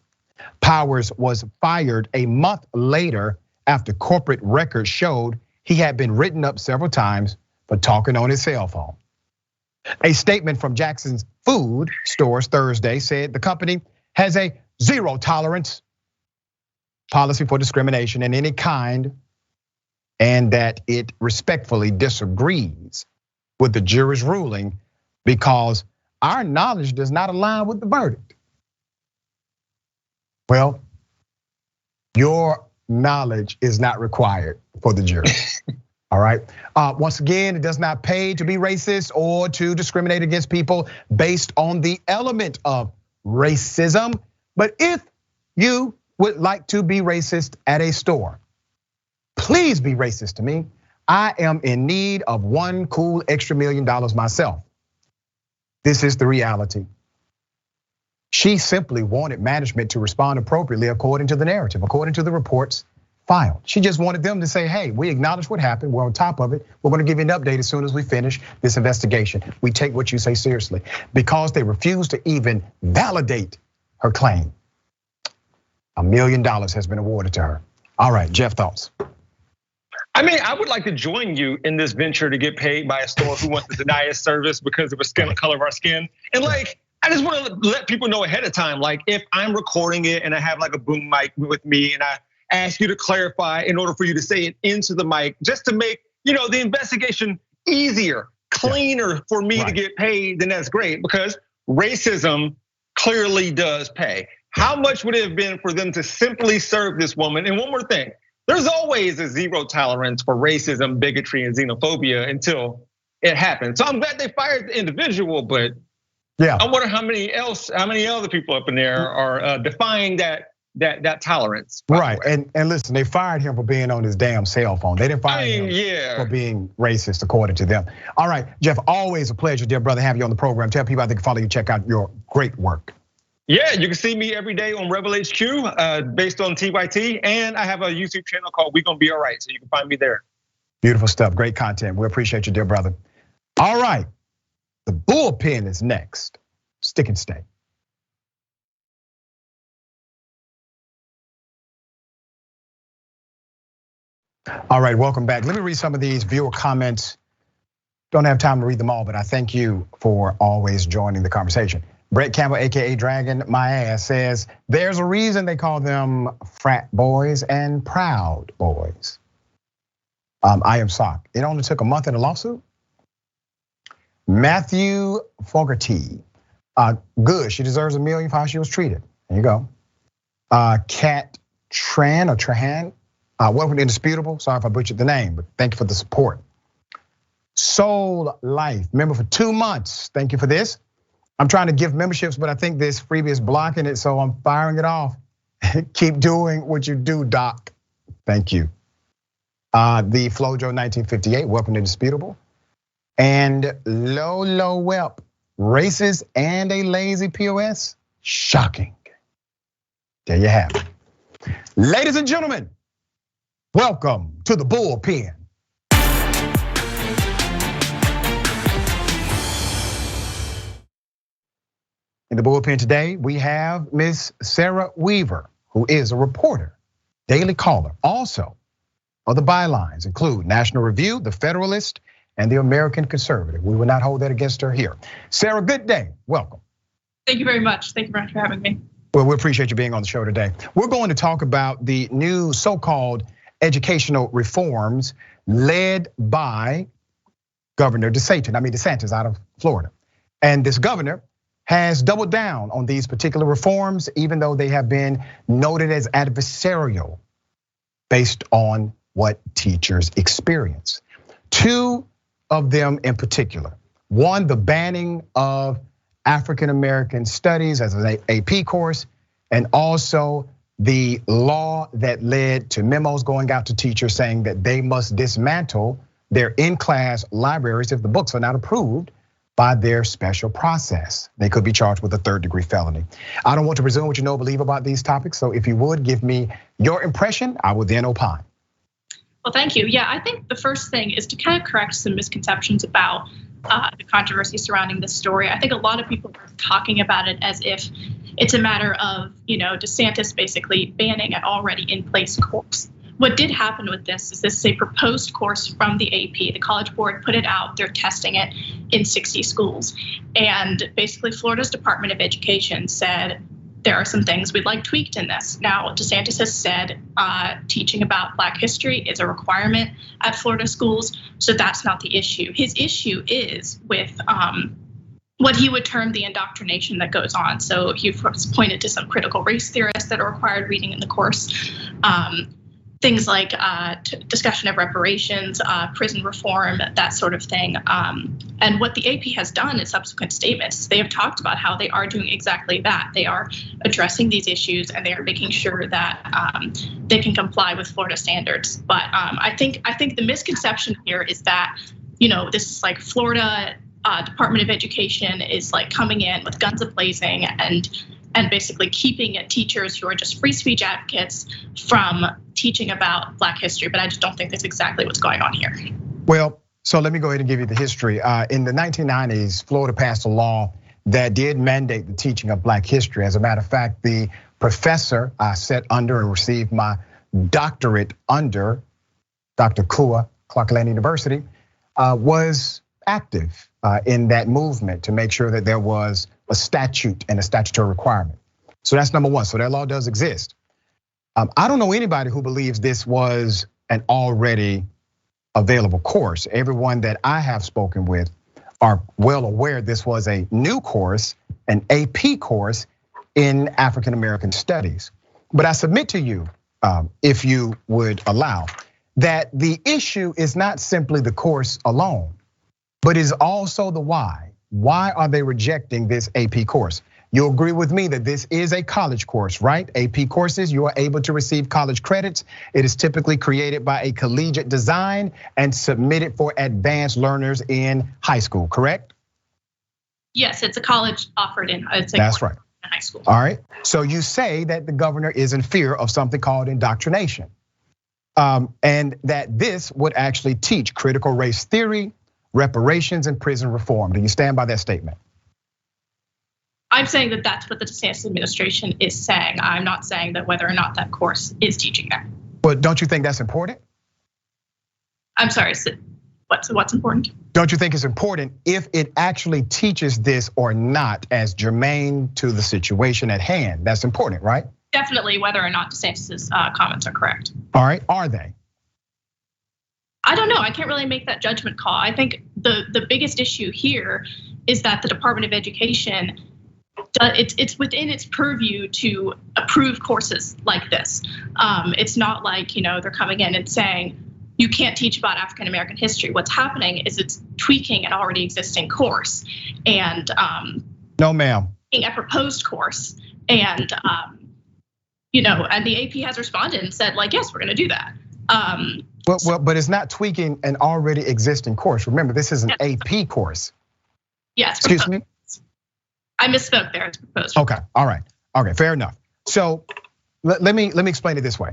Powers was fired a month later after corporate records showed he had been written up several times for talking on his cell phone. A statement from Jackson's food stores Thursday said the company has a zero tolerance policy for discrimination in any kind, and that it respectfully disagrees with the jury's ruling because our knowledge does not align with the verdict. Well, your knowledge is not required for the jury. All right. Once again, it does not pay to be racist or to discriminate against people based on the element of racism. But if you would like to be racist at a store, please be racist to me. I am in need of one cool extra $1 million myself. This is the reality. She simply wanted management to respond appropriately according to the narrative, according to the reports filed. She just wanted them to say, hey, we acknowledge what happened. We're on top of it. We're gonna give you an update as soon as we finish this investigation. We take what you say seriously. Because they refused to even validate her claim, $1 million has been awarded to her. All right, Jeff, thoughts? I mean, I would like to join you in this venture to get paid by a store who wants to deny us service because of the skin color of our skin. And like, I just want to let people know ahead of time, like if I'm recording it and I have like a boom mic with me and I ask you to clarify in order for you to say it into the mic, just to make the investigation easier, cleaner for me to get paid, then that's great because racism clearly does pay. How much would it have been for them to simply serve this woman? And one more thing, there's always a zero tolerance for racism, bigotry, and xenophobia until it happens. So I'm glad they fired the individual, but I wonder how many other people up in there are defying that tolerance. Right, and listen, they fired him for being on his damn cell phone. They didn't fire him for being racist, according to them. All right, Jeff, always a pleasure, dear brother, have you on the program. Tell people how they can follow you, check out your great work. Yeah, you can see me every day on Rebel HQ based on TYT, and I have a YouTube channel called We Gonna Be All Right, so you can find me there. Beautiful stuff, great content. We appreciate you, dear brother. All right, the bullpen is next. Stick and stay. All right, welcome back. Let me read some of these viewer comments. Don't have time to read them all, but I thank you for always joining the conversation. Brett Campbell, AKA Dragon My Ass, says there's a reason they call them frat boys and proud boys. I am shocked. It only took a month in a lawsuit. Matthew Fogarty. Good, she deserves $1 million for how she was treated. There you go. Kat Trahan, welcome to Indisputable. Sorry if I butchered the name, but thank you for the support. Soul Life, member for 2 months. Thank you for this. I'm trying to give memberships, but I think this freebie is blocking it, so I'm firing it off. Keep doing what you do, Doc. Thank you. The Flojo 1958, welcome to Indisputable. And Lolo Welp, racist and a lazy POS? Shocking. There you have it. Ladies and gentlemen, welcome to the bullpen. In the bullpen today, we have Miss Sarah Weaver, who is a reporter, Daily Caller. Also, other bylines include National Review, The Federalist, and The American Conservative. We will not hold that against her here. Sarah, good day, welcome. Thank you very much. Thank you very much for having me. Well, we appreciate you being on the show today. We're going to talk about the new so-called reforms led by Governor DeSantis out of Florida. And this governor has doubled down on these particular reforms, even though they have been noted as adversarial based on what teachers experience. Two of them in particular. One, the banning of African American studies as an AP course, and also the law that led to memos going out to teachers saying that they must dismantle their in-class libraries if the books are not approved by their special process. They could be charged with a 3rd-degree felony. I don't want to presume what you know or believe about these topics, so if you would give me your impression, I will then opine. Well, thank you. Yeah, I think the first thing is to kind of correct some misconceptions about the controversy surrounding this story. I think a lot of people are talking about it as if it's a matter of, DeSantis basically banning an already in place course. What did happen with this is a proposed course from the AP. The College Board put it out. They're testing it in 60 schools. And basically Florida's Department of Education said, there are some things we'd like tweaked in this. Now, DeSantis has said teaching about Black history is a requirement at Florida schools, so that's not the issue. His issue is with what he would term the indoctrination that goes on. So he pointed to some critical race theorists that are required reading in the course. Things like discussion of reparations, prison reform, that sort of thing. And what the AP has done in subsequent statements, they have talked about how they are doing exactly that. They are addressing these issues and they are making sure that they can comply with Florida standards. But I think the misconception here is that, this is like Florida Department of Education is like coming in with guns a-blazing and basically keeping teachers who are just free speech advocates from teaching about Black history, but I just don't think that's exactly what's going on here. Well, so let me go ahead and give you the history. In the 1990s, Florida passed a law that did mandate the teaching of Black history. As a matter of fact, the professor I sat under and received my doctorate under, Dr. Kua, Clark Atlanta University, was active in that movement to make sure that there was a statute and a statutory requirement. So that's number one. So that law does exist. I don't know anybody who believes this was an already available course. Everyone that I have spoken with are well aware this was a new course, an AP course in African American studies. But I submit to you, if you would allow, that the issue is not simply the course alone, but is also the why. Why are they rejecting this AP course? You'll agree with me that this is a college course, right? AP courses, you are able to receive college credits. It is typically created by a collegiate design and submitted for advanced learners in high school, correct? Yes, it's a college offered in, that's right, in high school. All right, so you say that the governor is in fear of something called indoctrination. And that this would actually teach critical race theory, reparations, and prison reform. Do you stand by that statement? I'm saying that that's what the DeSantis administration is saying. I'm not saying that whether or not that course is teaching that. But don't you think that's important? I'm sorry, what's important? Don't you think it's important if it actually teaches this or not as germane to the situation at hand? That's important, right? Definitely, whether or not DeSantis's comments are correct. All right, are they? I don't know, I can't really make that judgment call. I think the biggest issue here is that the Department of Education, it's within its purview to approve courses like this. It's not like, they're coming in and saying, you can't teach about African American history. What's happening is it's tweaking an already existing course and no, ma'am. A proposed course. And and the AP has responded and said, like, yes, we're gonna do that. But it's not tweaking an already existing course. Remember, this is an AP course. Yes. Excuse me? I misspoke there. It's proposed. Okay, all right. Okay, fair enough. So let me explain it this way.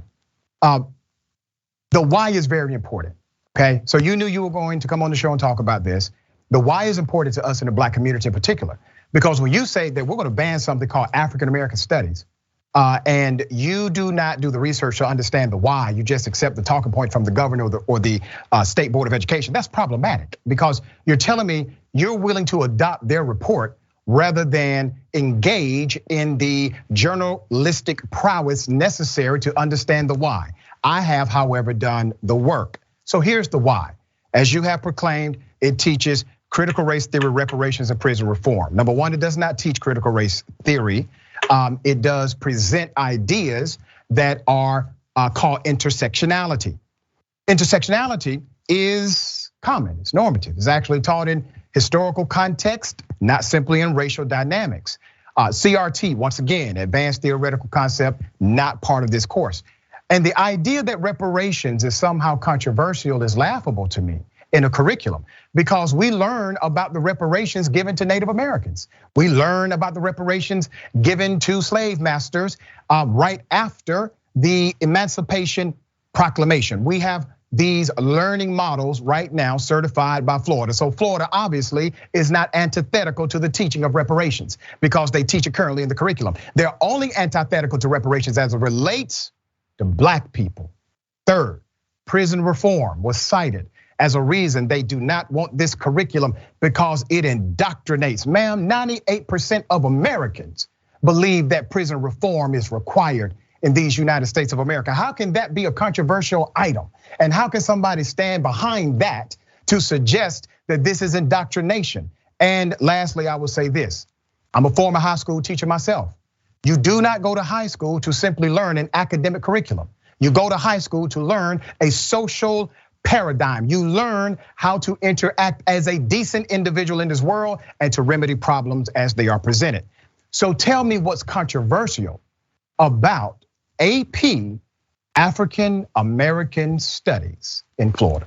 The why is very important, okay? So you knew you were going to come on the show and talk about this. The why is important to us in the Black community in particular, because when you say that we're gonna ban something called African American Studies, and you do not do the research to understand the why, you just accept the talking point from the governor or the State Board of Education, that's problematic, because you're telling me you're willing to adopt their report rather than engage in the journalistic prowess necessary to understand the why. I have, however, done the work. So here's the why. As you have proclaimed, it teaches critical race theory, reparations, and prison reform. Number one, it does not teach critical race theory. It does present ideas that are called intersectionality. Intersectionality is common, it's normative. It's actually taught in historical context, not simply in racial dynamics. CRT, once again, advanced theoretical concept, not part of this course. And the idea that reparations is somehow controversial is laughable to me in a curriculum, because we learn about the reparations given to Native Americans. We learn about the reparations given to slave masters right after the Emancipation Proclamation. We have these learning models right now certified by Florida. So Florida obviously is not antithetical to the teaching of reparations because they teach it currently in the curriculum. They're only antithetical to reparations as it relates to Black people. Third, prison reform was cited as a reason they do not want this curriculum because it indoctrinates. Ma'am, 98% of Americans believe that prison reform is required in these United States of America. How can that be a controversial item? And how can somebody stand behind that to suggest that this is indoctrination? And lastly, I will say this. I'm a former high school teacher myself. You do not go to high school to simply learn an academic curriculum. You go to high school to learn a social paradigm. You learn how to interact as a decent individual in this world and to remedy problems as they are presented. So tell me what's controversial about AP African American Studies in Florida.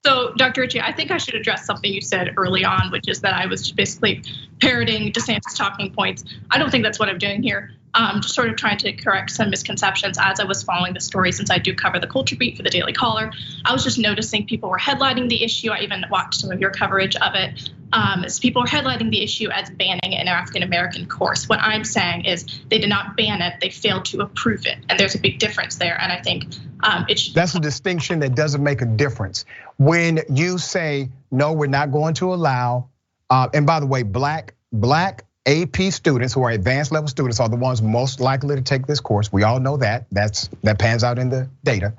So, Dr. Richey, I think I should address something you said early on, which is that I was basically parroting DeSantis' talking points. I don't think that's what I'm doing here. Just sort of trying to correct some misconceptions as I was following the story, since I do cover the culture beat for the Daily Caller. I was just noticing people were headlining the issue. I even watched some of your coverage of it. As people are headlining the issue as banning an African American course. What I'm saying is they did not ban it, they failed to approve it. And there's a big difference there. And I think it should. That's a distinction that doesn't make a difference. When you say, no, we're not going to allow, and by the way, black AP students who are advanced level students are the ones most likely to take this course. We all know that, that pans out in the data.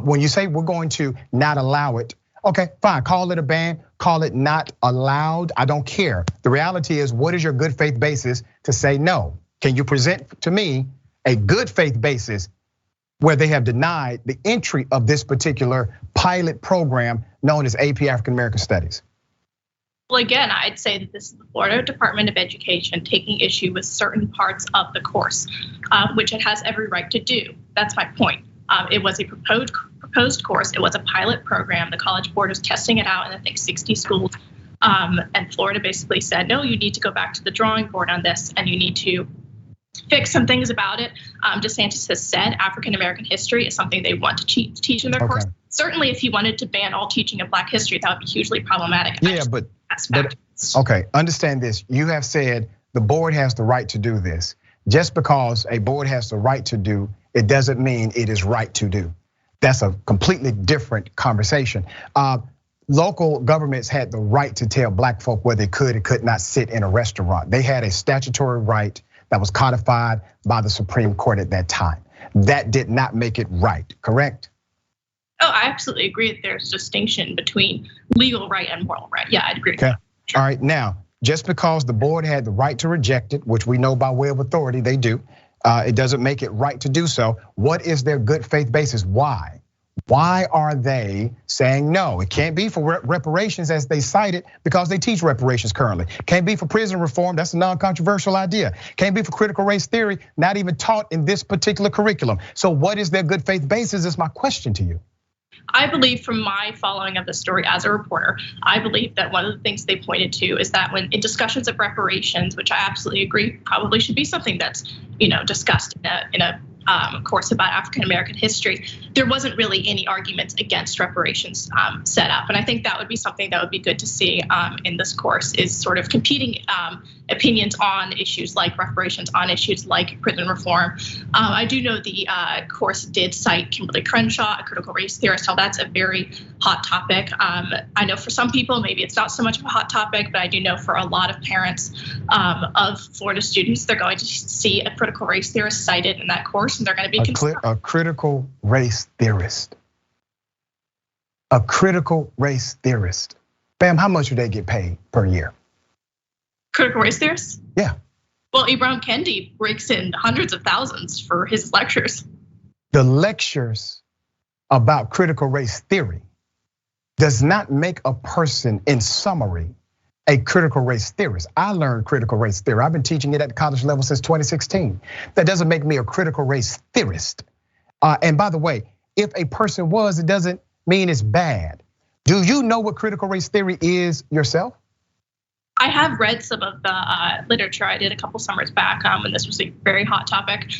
When you say we're going to not allow it, okay, fine, call it a ban, call it not allowed, I don't care. The reality is, what is your good faith basis to say no? Can you present to me a good faith basis where they have denied the entry of this particular pilot program known as AP African American Studies? Well, again, I'd say that this is the Florida Department of Education taking issue with certain parts of the course, which it has every right to do. That's my point. It was a proposed course. It was a pilot program. The College Board was testing it out in, I think, 60 schools. And Florida basically said, no, you need to go back to the drawing board on this and you need to fix some things about it. DeSantis has said African American history is something they want to teach in their course. Certainly, if he wanted to ban all teaching of Black history, that would be hugely problematic. Yeah, but okay, understand this. You have said the board has the right to do this. Just because a board has the right to do, it doesn't mean it is right to do. That's a completely different conversation. Local governments had the right to tell Black folk where they could and could not sit in a restaurant. They had a statutory right that was codified by the Supreme Court at that time. That did not make it right, correct? Oh, I absolutely agree that there's a distinction between legal right and moral right. Yeah, I'd agree. Okay. Sure. All right. Now, just because the board had the right to reject it, which we know by way of authority they do, it doesn't make it right to do so. What is their good faith basis? Why? Why are they saying no? It can't be for reparations as they cited because they teach reparations currently. Can't be for prison reform, that's a non-controversial idea. Can't be for critical race theory, not even taught in this particular curriculum. So what is their good faith basis is my question to you. I believe from my following of the story as a reporter, I believe that one of the things they pointed to is that when in discussions of reparations, which I absolutely agree probably should be something that's discussed in a course about African American history, there wasn't really any arguments against reparations set up. And I think that would be something that would be good to see in this course is sort of competing opinions on issues like reparations, on issues like prison reform. I do know the course did cite Kimberly Crenshaw, a critical race theorist, how that's a very hot topic. I know for some people, maybe it's not so much of a hot topic, but I do know for a lot of parents of Florida students, they're going to see a critical race theorist cited in that course. And they're going to be a critical race theorist. A critical race theorist. Bam, how much do they get paid per year? Critical race theorists? Yeah. Well, Ibram Kendi breaks in hundreds of thousands for his lectures. The lectures about critical race theory does not make a person, in summary, a critical race theorist. I learned critical race theory. I've been teaching it at the college level since 2016. That doesn't make me a critical race theorist. And by the way, if a person was, it doesn't mean it's bad. Do you know what critical race theory is yourself? I have read some of the literature I did a couple summers back when this was a very hot topic.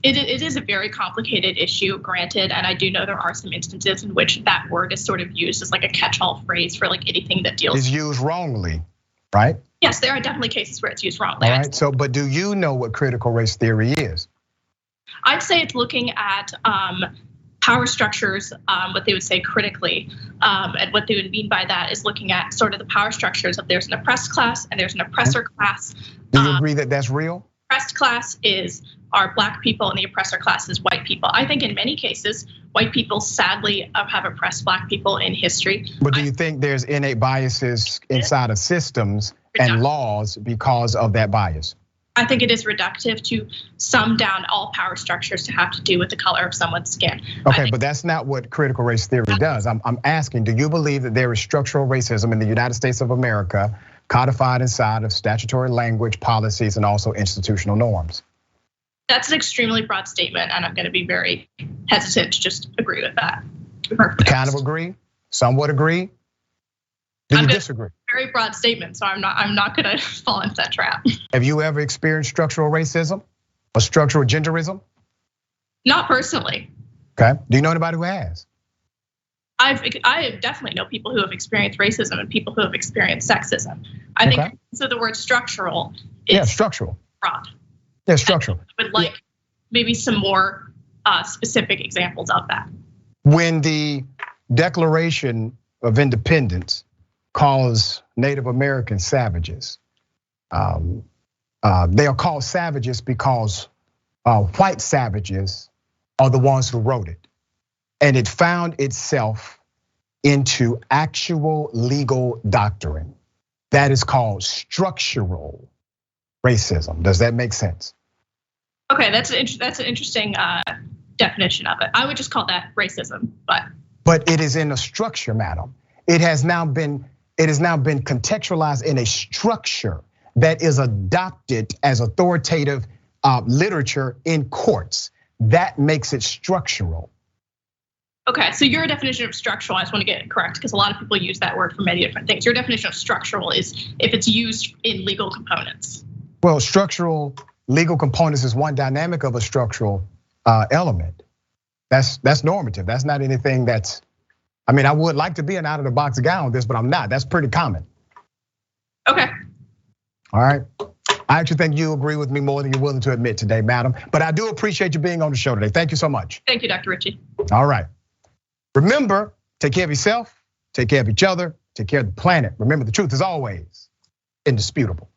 It is a very complicated issue, granted, and I do know there are some instances in which that word is sort of used as like a catch-all phrase for like anything that deals. Is used wrongly, right? Yes, there are definitely cases where it's used wrongly. All right. So, but do you know what critical race theory is? I'd say it's looking at power structures, what they would say critically, and what they would mean by that is looking at sort of the power structures of there's an oppressed class and there's an oppressor class. Do you agree that that's real? Oppressed class are black people and the oppressor class is white people. I think in many cases, white people sadly have oppressed black people in history. But do you think there's innate biases inside of systems and laws because of that bias? I think it is reductive to sum down all power structures to have to do with the color of someone's skin. Okay, but that's not what critical race theory does. I'm asking, do you believe that there is structural racism in the United States of America codified inside of statutory language, policies, and also institutional norms? That's an extremely broad statement, and I'm going to be very hesitant to just agree with that. Kind of agree, somewhat agree. Do you disagree? Very broad statement, so I'm not going to fall into that trap. Have you ever experienced structural racism or structural genderism? Not personally. Okay. Do you know anybody who has? I definitely know people who have experienced racism and people who have experienced sexism. I think so. The word structural is structural. Broad. Yeah, structural. I would like maybe some more specific examples of that. When the Declaration of Independence calls Native American savages, they are called savages because white savages are the ones who wrote it. And it found itself into actual legal doctrine. That is called structural racism. Does that make sense? Okay, that's an interesting definition of it. I would just call that racism, but it is in a structure, madam. It has now been contextualized in a structure that is adopted as authoritative literature in courts. That makes it structural. Okay, so your definition of structural, I just want to get it correct because a lot of people use that word for many different things. Your definition of structural is if it's used in legal components. Well, structural legal components is one dynamic of a structural element. That's normative. That's not anything that's, I mean, I would like to be an out of the box guy on this, but I'm not. That's pretty common. Okay. All right. I actually think you agree with me more than you're willing to admit today, madam. But I do appreciate you being on the show today. Thank you so much. Thank you, Dr. Richey. All right. Remember, take care of yourself, take care of each other, take care of the planet. Remember, the truth is always indisputable.